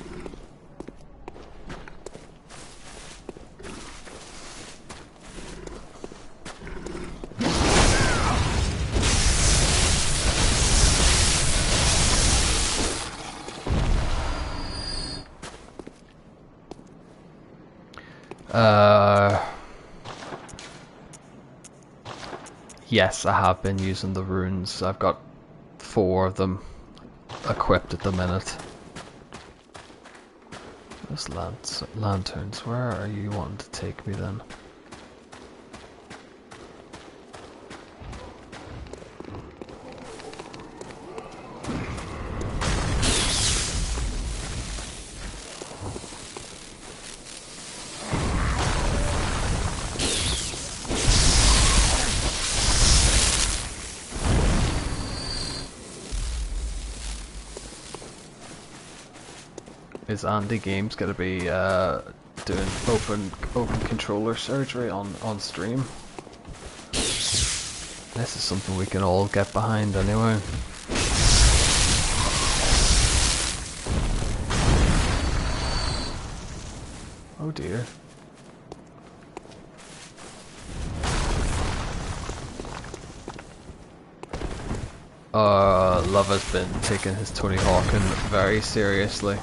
Yes, I have been using the runes. I've got 4 of them equipped at the minute. Those lanterns, where are you wanting to take me then? Is Andy Games gonna be doing open controller surgery on stream? This is something we can all get behind anyway. Oh dear. Love has been taking his Tony Hawkin very seriously.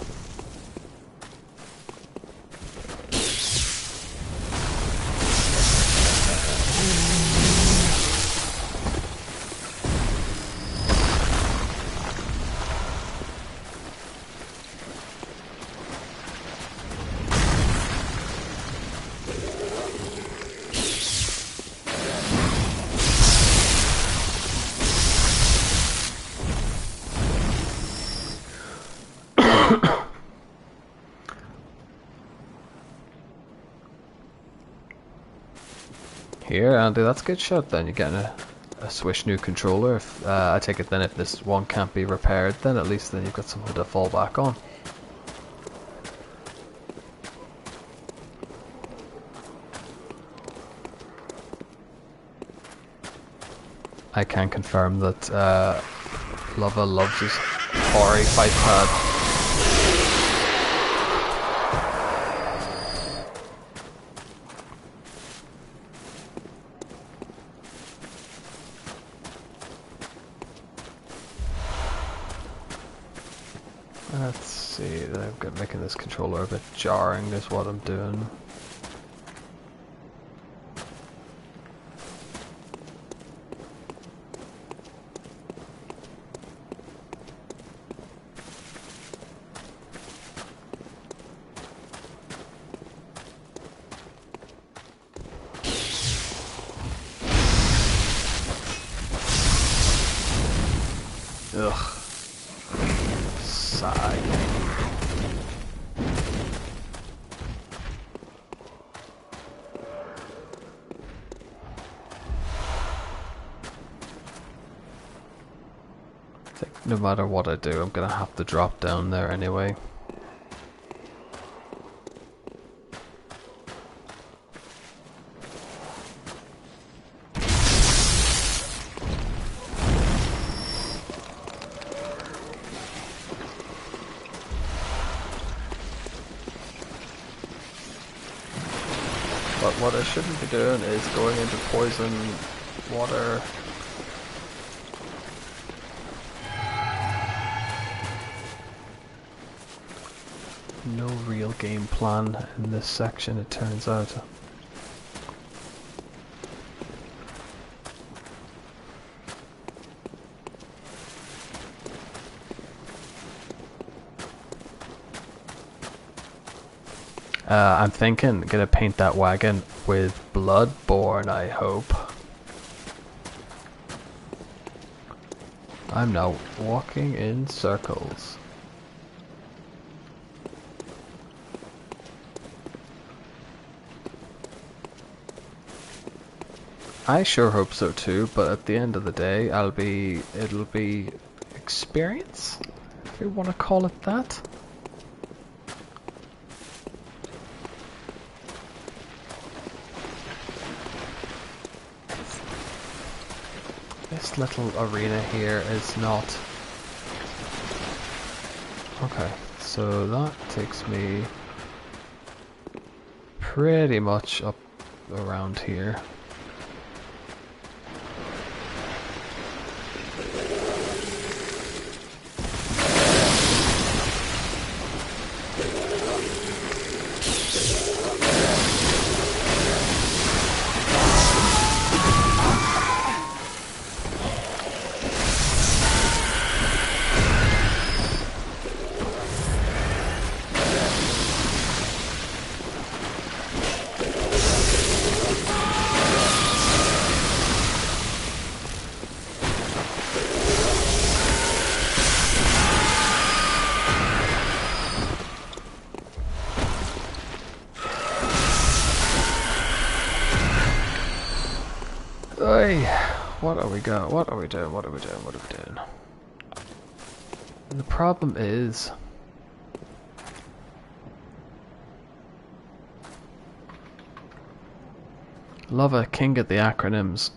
Here, Andy, that's a good shot then. You're getting a Swish new controller. If, I take it then if this one can't be repaired, then at least then you've got something to fall back on. I can confirm that Lava loves his Ori fight pad. Let's see, I'm making this controller a bit jarring is what I'm doing. Ugh. Sigh. I think no matter what I do, I'm gonna have to drop down there anyway. But what I shouldn't be doing is going into poison water. No real game plan in this section, it turns out. I'm thinking, gonna paint that wagon with Bloodborne, I hope. I'm now walking in circles. I sure hope so too, but at the end of the day, it'll be experience, if you want to call it that. This little arena here is not... Okay, so that takes me pretty much up around here. Hey, what are we doing? What are we doing? What are we doing? What are we doing? And the problem is... Love a king at the acronyms.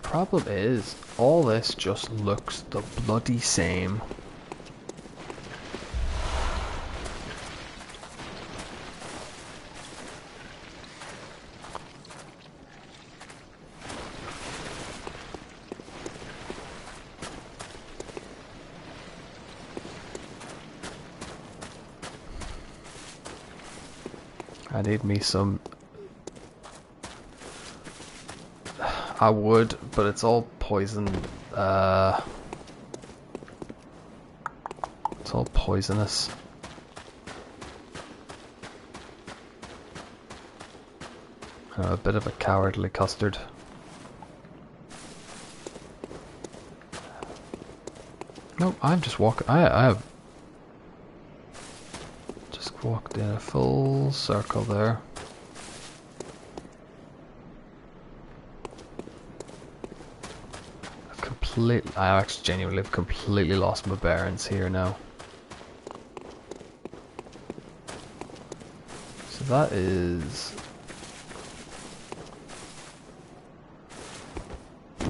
Problem is, all this just looks the bloody same. I need me some... I would, but it's all poison. It's all poisonous. I'm a bit of a cowardly custard. No, I'm just walking. I have just walked in a full circle there. I actually genuinely have completely lost my bearings here now. So that is... I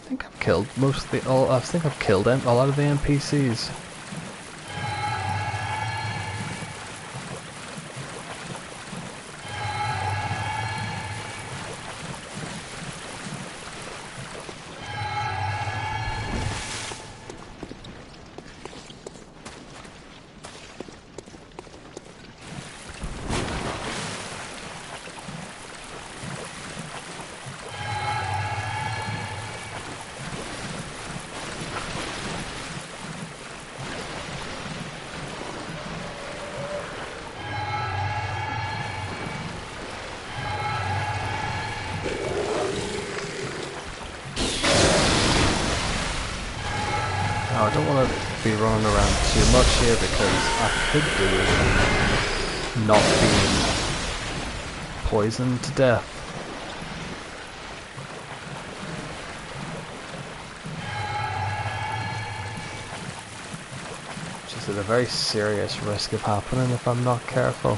think I've killed most of the... I think I've killed a lot of the NPCs. Now I don't want to be running around too much here because I could do with not being poisoned to death. Which is at a very serious risk of happening if I'm not careful.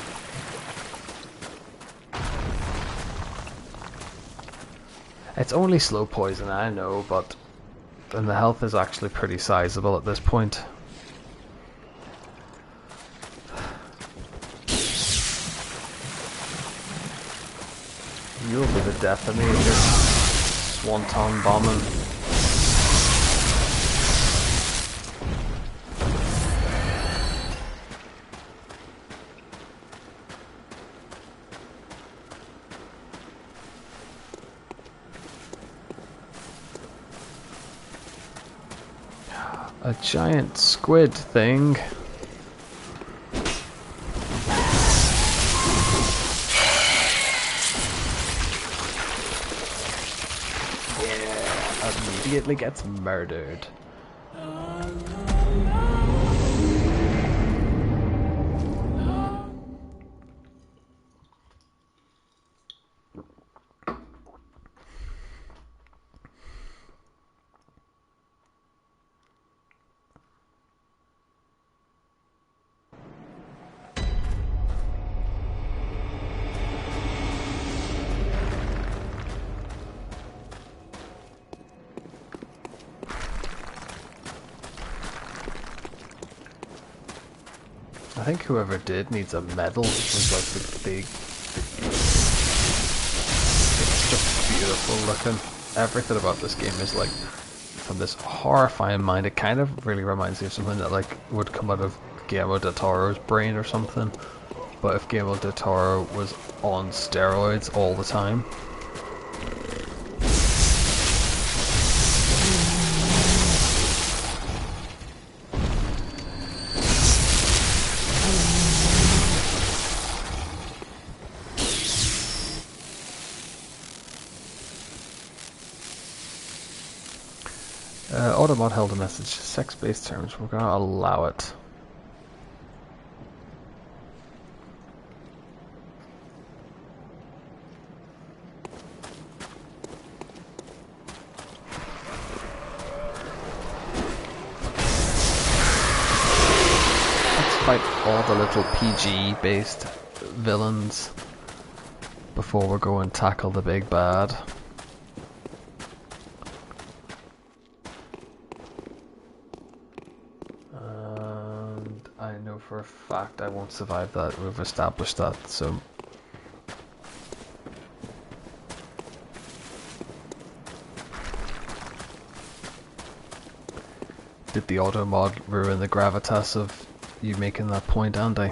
It's only slow poison, I know, but and the health is actually pretty sizable at this point. You'll be the death of me if you're swanton bombing. A giant squid thing. Yeah, immediately gets murdered. I think whoever did needs a medal. It was like the big. It's just beautiful looking. Everything about this game is like, from this horrifying mind, it kind of really reminds me of something that like would come out of Guillermo del Toro's brain or something. But if Guillermo del Toro was on steroids all the time. Automod held a message. Sex-based terms. We're gonna allow it. Let's fight all the little PG-based villains before we go and tackle the big bad. I know for a fact I won't survive that. We've established that, so. Did the auto mod ruin the gravitas of you making that point, Andy?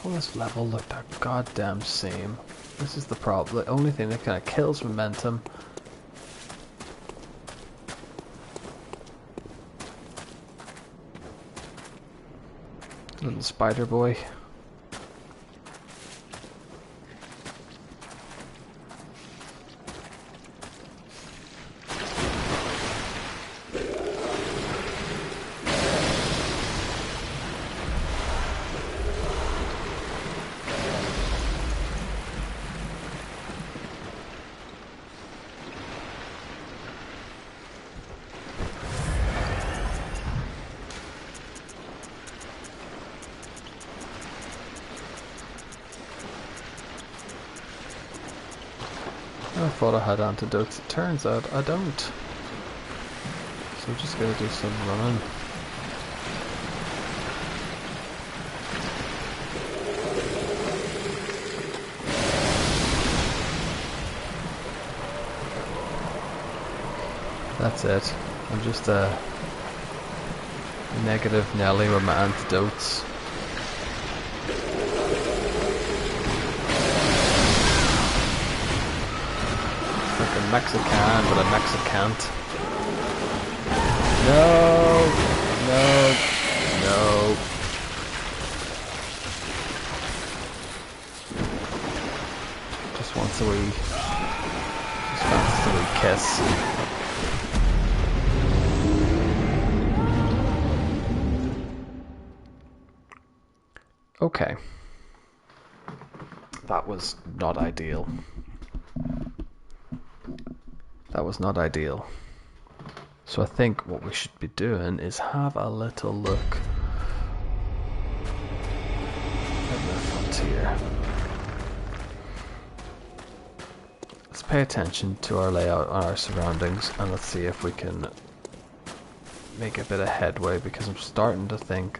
All this level looked the goddamn same. This is the problem. The only thing that kind of kills momentum. Little spider boy. I thought I had antidotes, it turns out I don't. So I'm just gonna do some running. That's it. I'm just a negative Nelly with my antidotes. Mexican, but a Mexicant. No, no, no. Just wants a wee, just wants a wee kiss. Okay. That was not ideal. That was not ideal. So I think what we should be doing is have a little look at the frontier. Let's pay attention to our layout and our surroundings, and let's see if we can make a bit of headway, because I'm starting to think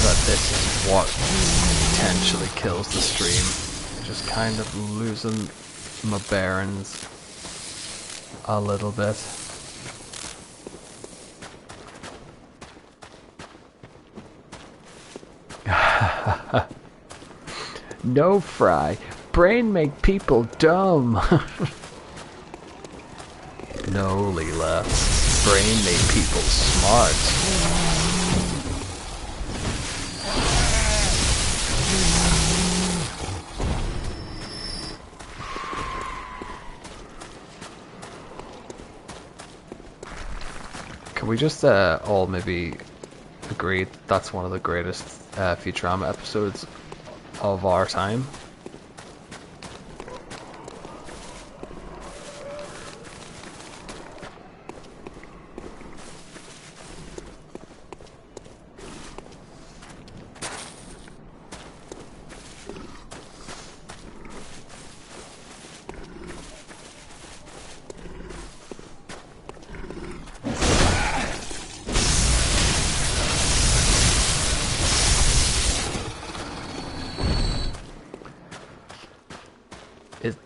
that this is what potentially kills the stream. Just kind of losing my bearings a little bit. No, Fry. Brain make people dumb. No, Leela. Brain make people smart. Can we just all maybe agree that that's one of the greatest Futurama episodes of our time?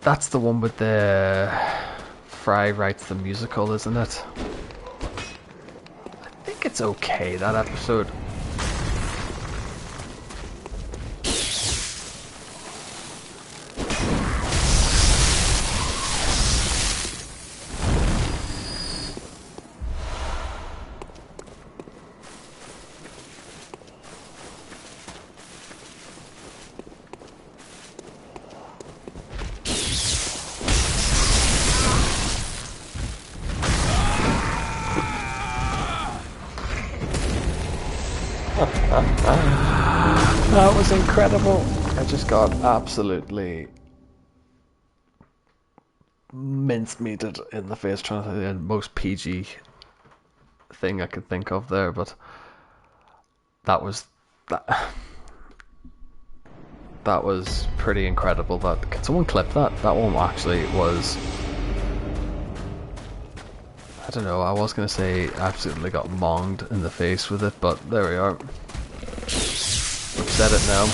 That's the one with the Fry writes the musical, isn't it? I think it's okay, that episode. That was incredible. I just got absolutely mincemeated in the face, trying to the most PG thing I could think of there, but that was pretty incredible. That can someone clip that? That one actually was, I don't know, I was gonna say absolutely got monged in the face with it, but there we are. I've said it now.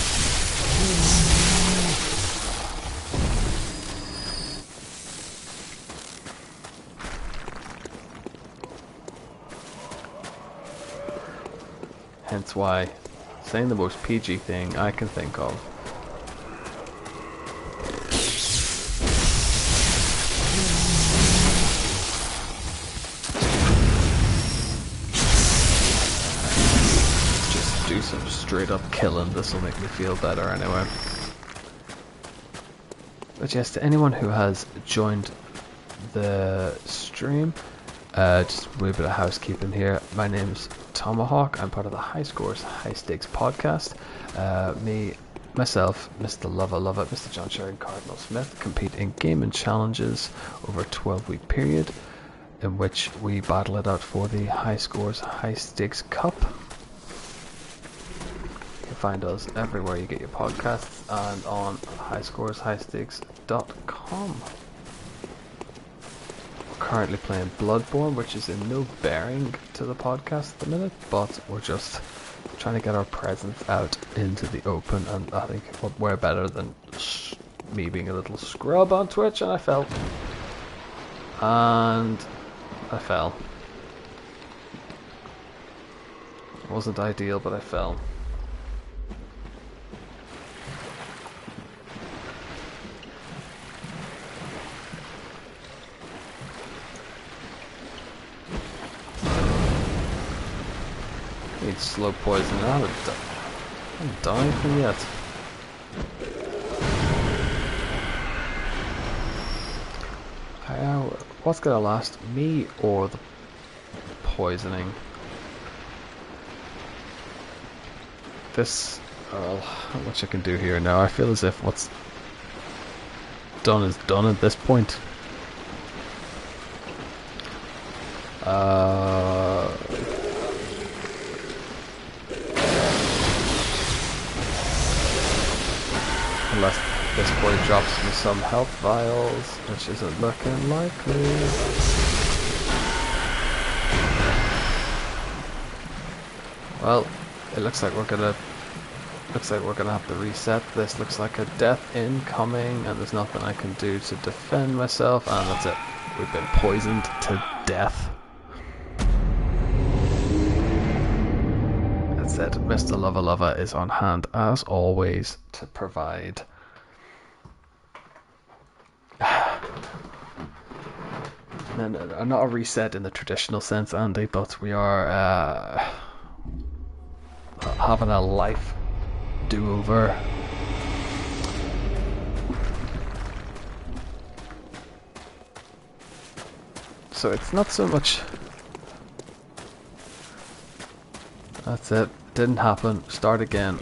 Hence why saying the most PG thing I can think of. Just do some straight up killing. This will make me feel better anyway. But yes, to anyone who has joined the stream, just a wee bit of housekeeping here. My name's Tomahawk. I'm part of the High Scores, High Stakes podcast. Myself, Mr. Love It, Mr. John Sheridan Cardinal Smith, compete in gaming challenges over a 12-week period in which we battle it out for the High Scores, High Stakes Cup. You can find us everywhere you get your podcasts and on highscoreshighstakes.com. Currently playing Bloodborne, which is in no bearing to the podcast at the minute, but we're just trying to get our presence out into the open, and I think we're better than me being a little scrub on Twitch, and I fell. It wasn't ideal, but I fell. need slow poison. I haven't done anything yet. What's gonna last, me or the poisoning? This, not much I can do here now. I feel as if what's done is done at this point. Unless this boy drops me some health vials, which isn't looking likely. Well, it looks like we're gonna have to reset this. Looks like a death incoming, and there's nothing I can do to defend myself, and that's it. We've been poisoned to death. That's it. Mr. Lover Lover is on hand as always to provide. And not a reset in the traditional sense, Andy, but we are having a life do-over. So it's not so much. That's it. Didn't happen. Start again.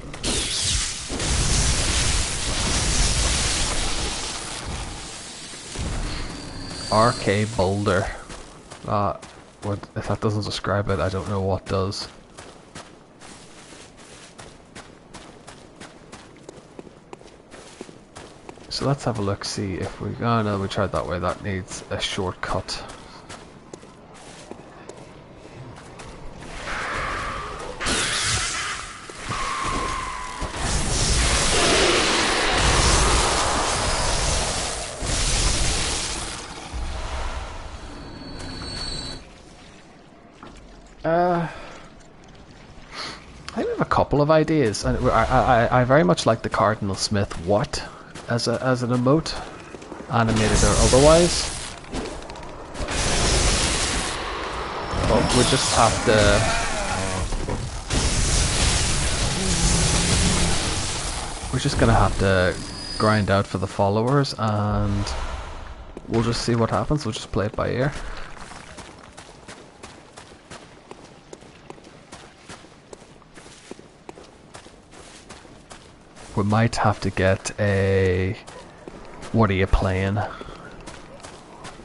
RK Boulder. What if that doesn't describe it? I don't know what does. So let's have a look, see if we... Oh no, we tried that way. That needs a shortcut. I have a couple of ideas, and I very much like the Cardinal Smith what as an emote, animated or otherwise. But we just have to. We're just gonna have to grind out for the followers, and we'll just see what happens. We'll just play it by ear. We might have to get a "What are you playing?"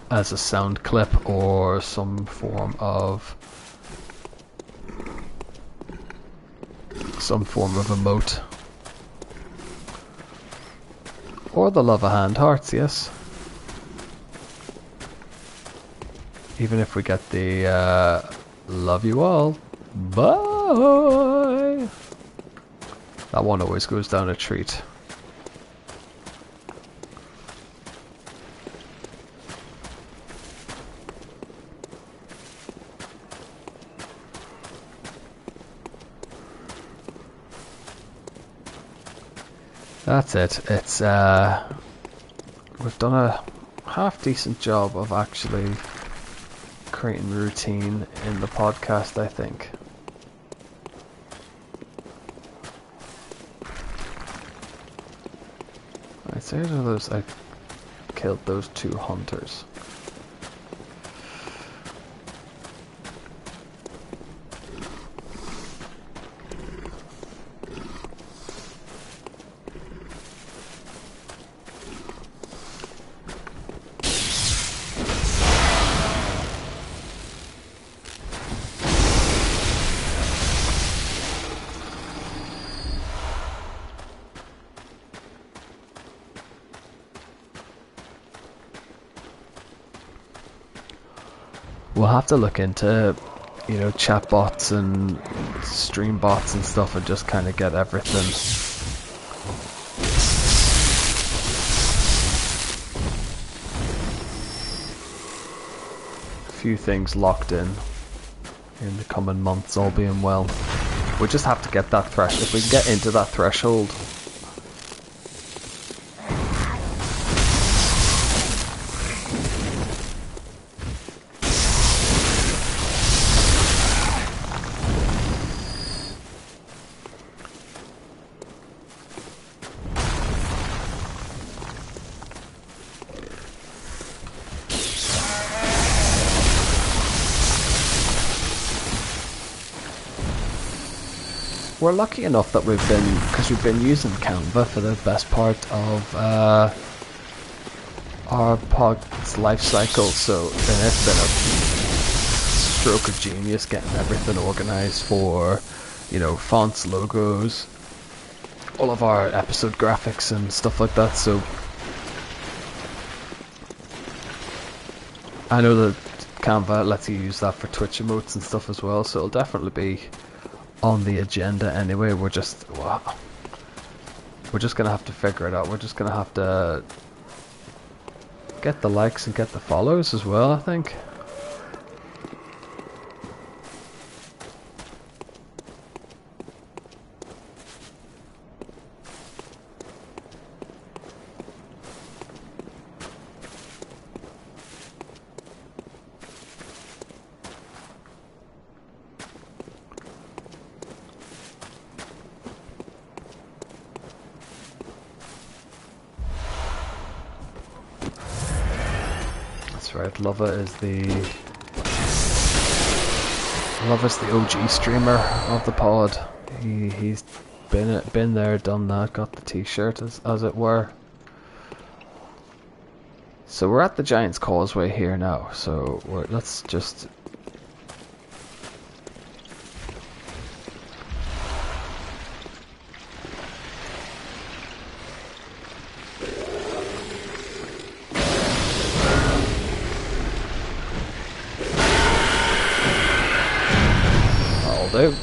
as a sound clip or some form of emote. Or the love of hand hearts, yes. Even if we get the love you all. Bye. That one always goes down a treat. That's it. It's we've done a half decent job of actually creating routine in the podcast, I think. Right, so here's those. I killed those 2 hunters. We'll have to look into, you know, chat bots and stream bots and stuff and just kind of get everything. A few things locked in the coming months, all being well. We just have to get that threshold. If we can get into that threshold. we're lucky enough that because we've been using Canva for the best part of our pod's life cycle, so then it's been a stroke of genius getting everything organized for, you know, fonts, logos, all of our episode graphics and stuff like that. So I know that Canva lets you use that for Twitch emotes and stuff as well, so it'll definitely be on the agenda anyway. We're just gonna have to figure it out. We're just gonna have to get the likes and get the follows as well, I think. Right, Lova is the OG streamer of the pod. He's been there, done that, got the t-shirt as it were. So we're at the Giant's Causeway here now. So let's just. Do.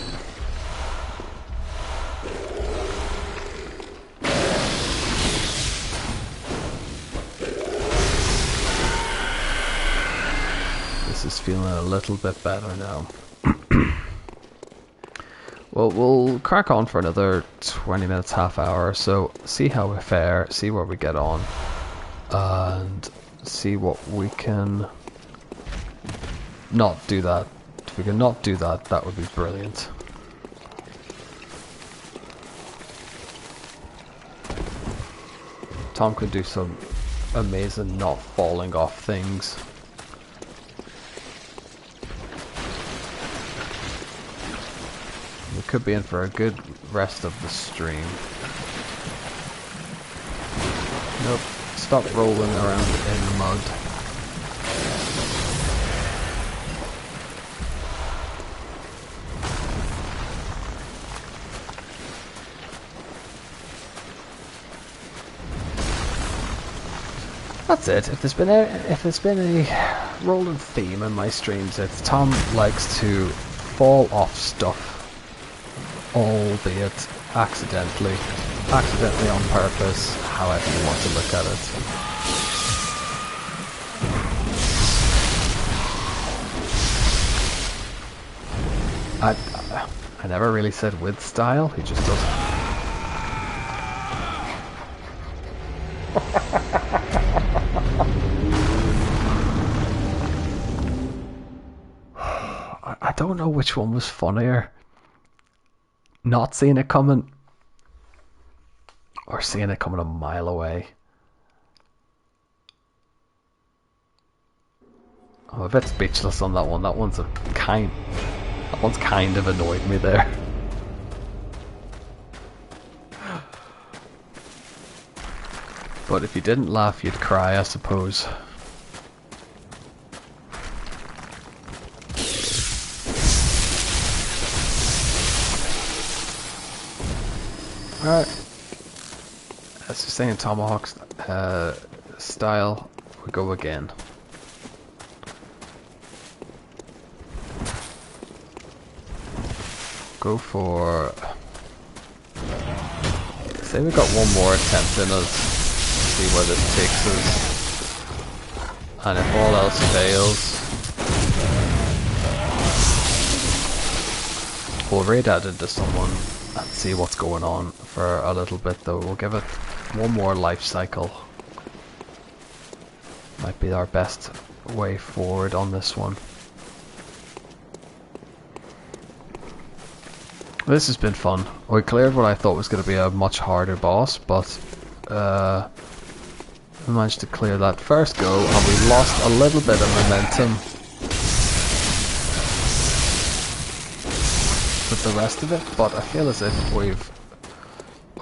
This is feeling a little bit better now. Well, we'll crack on for another 20 minutes, half hour or so, see how we fare, see where we get on, and see what we can not do that. If we can not do that, that would be brilliant. Tom could do some amazing not falling off things. We could be in for a good rest of the stream. Nope, stop rolling around in the mud. That's it. If there's been a rolling theme in my streams, it's Tom likes to fall off stuff, albeit accidentally on purpose, however you want to look at it. I never really said with style. He just doesn't. I don't know which one was funnier. Not seeing it coming, or seeing it coming a mile away. I'm a bit speechless on that one. That one's kind of annoyed me there. But if you didn't laugh, you'd cry, I suppose. Alright. As we say in Tomahawk style, we go again. Go for... Say we got one more attempt in us. See where this takes us. And if all else fails, we'll raid out into someone and see what's going on for a little bit, though. We'll give it one more life cycle. Might be our best way forward on this one. This has been fun. We cleared what I thought was going to be a much harder boss, but we managed to clear that first go, and we lost a little bit of momentum. But the rest of it, but I feel as if we've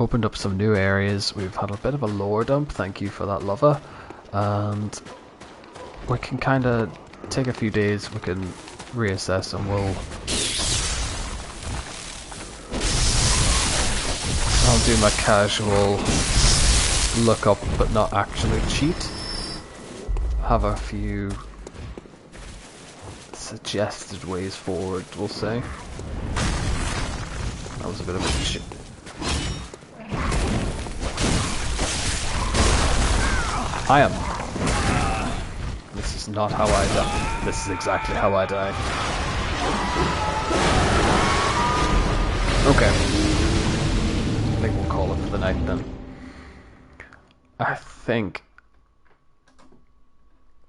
opened up some new areas. We've had a bit of a lore dump, thank you for that, lover, and we can kind of take a few days, we can reassess, and I'll do my casual look up but not actually cheat. Have a few suggested ways forward, we'll say. That was a bit of a shit. I am. This is not how I die. This is exactly how I die. Okay. I think we'll call it for the night then. I think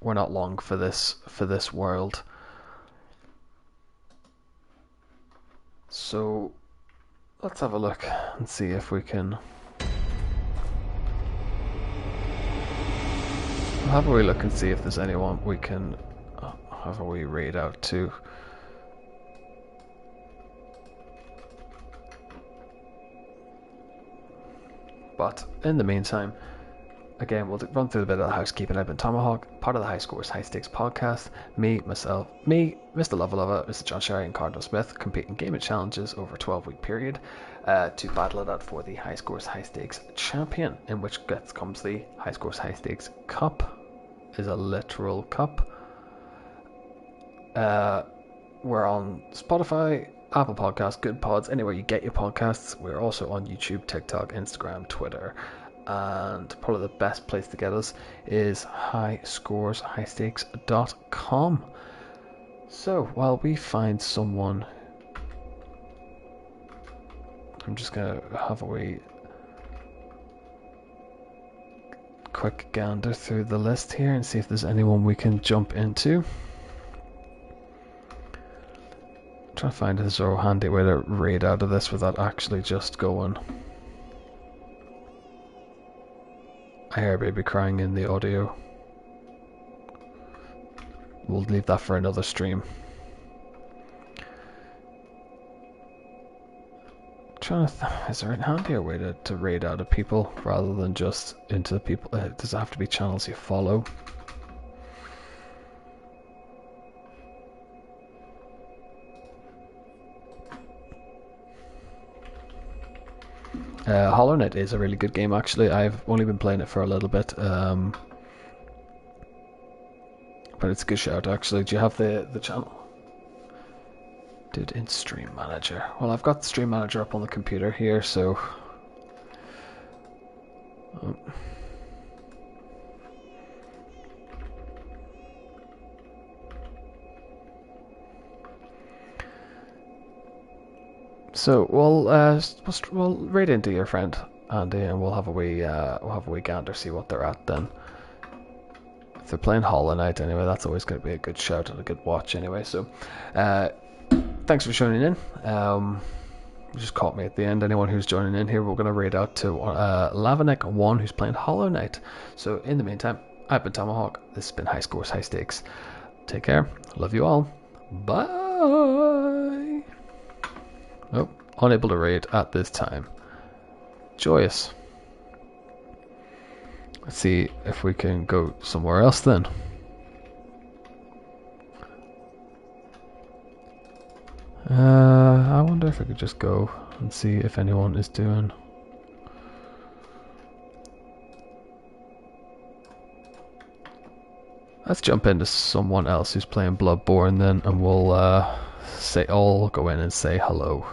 we're not long for this world. So let's have a look and see if we can have a wee look and see if there's anyone we can have a wee raid out to. But in the meantime, again, we'll run through a bit of the housekeeping. I've been Tomahawk, part of the High Scores High Stakes podcast. Me, Mr. Lover, Mr. John Sherry, and Cardinal Smith compete in gaming challenges over a 12-week period to battle it out for the High Scores High Stakes champion, in which comes the High Scores High Stakes Cup. Is a literal cup. We're on Spotify, Apple Podcasts, Good Pods, anywhere you get your podcasts. We're also on YouTube, TikTok, Instagram, Twitter, and probably the best place to get us is highscoreshighstakes.com. So while we find someone, I'm just gonna have a wee quick gander through the list here and see if there's anyone we can jump into. Try to find a zero handy way to raid out of this without actually just going. I hear baby crying in the audio. We'll leave that for another stream. Is there a handier way to raid out of people rather than just into the people? Does it have to be channels you follow? Hollow Knight is a really good game actually. I've only been playing it for a little bit, but it's a good shout actually. Do you have the channel? Dude, in Stream Manager. Well, I've got Stream Manager up on the computer here, so we'll raid into your friend Andy, and we'll have a wee gander, see what they're at then. If they're playing Hollow Knight anyway, that's always going to be a good shout and a good watch anyway. So, thanks for joining in. You just caught me at the end. Anyone who's joining in here, we're going to raid out to Lavanek1, who's playing Hollow Knight. So in the meantime, I've been Tomahawk. This has been High Scores High Stakes. Take care. Love you all. Bye. Oh, unable to raid at this time. Joyous. Let's see if we can go somewhere else then. I wonder if I could just go and see if anyone is doing. Let's jump into someone else who's playing Bloodborne then, and we'll all go in and say hello.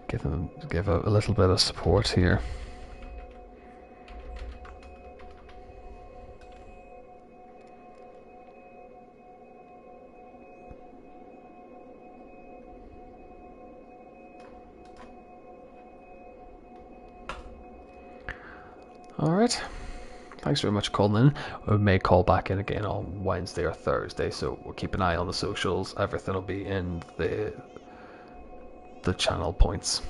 Give a little bit of support here. Alright, thanks very much for calling in. We may call back in again on Wednesday or Thursday, so we'll keep an eye on the socials. Everything will be in the channel points.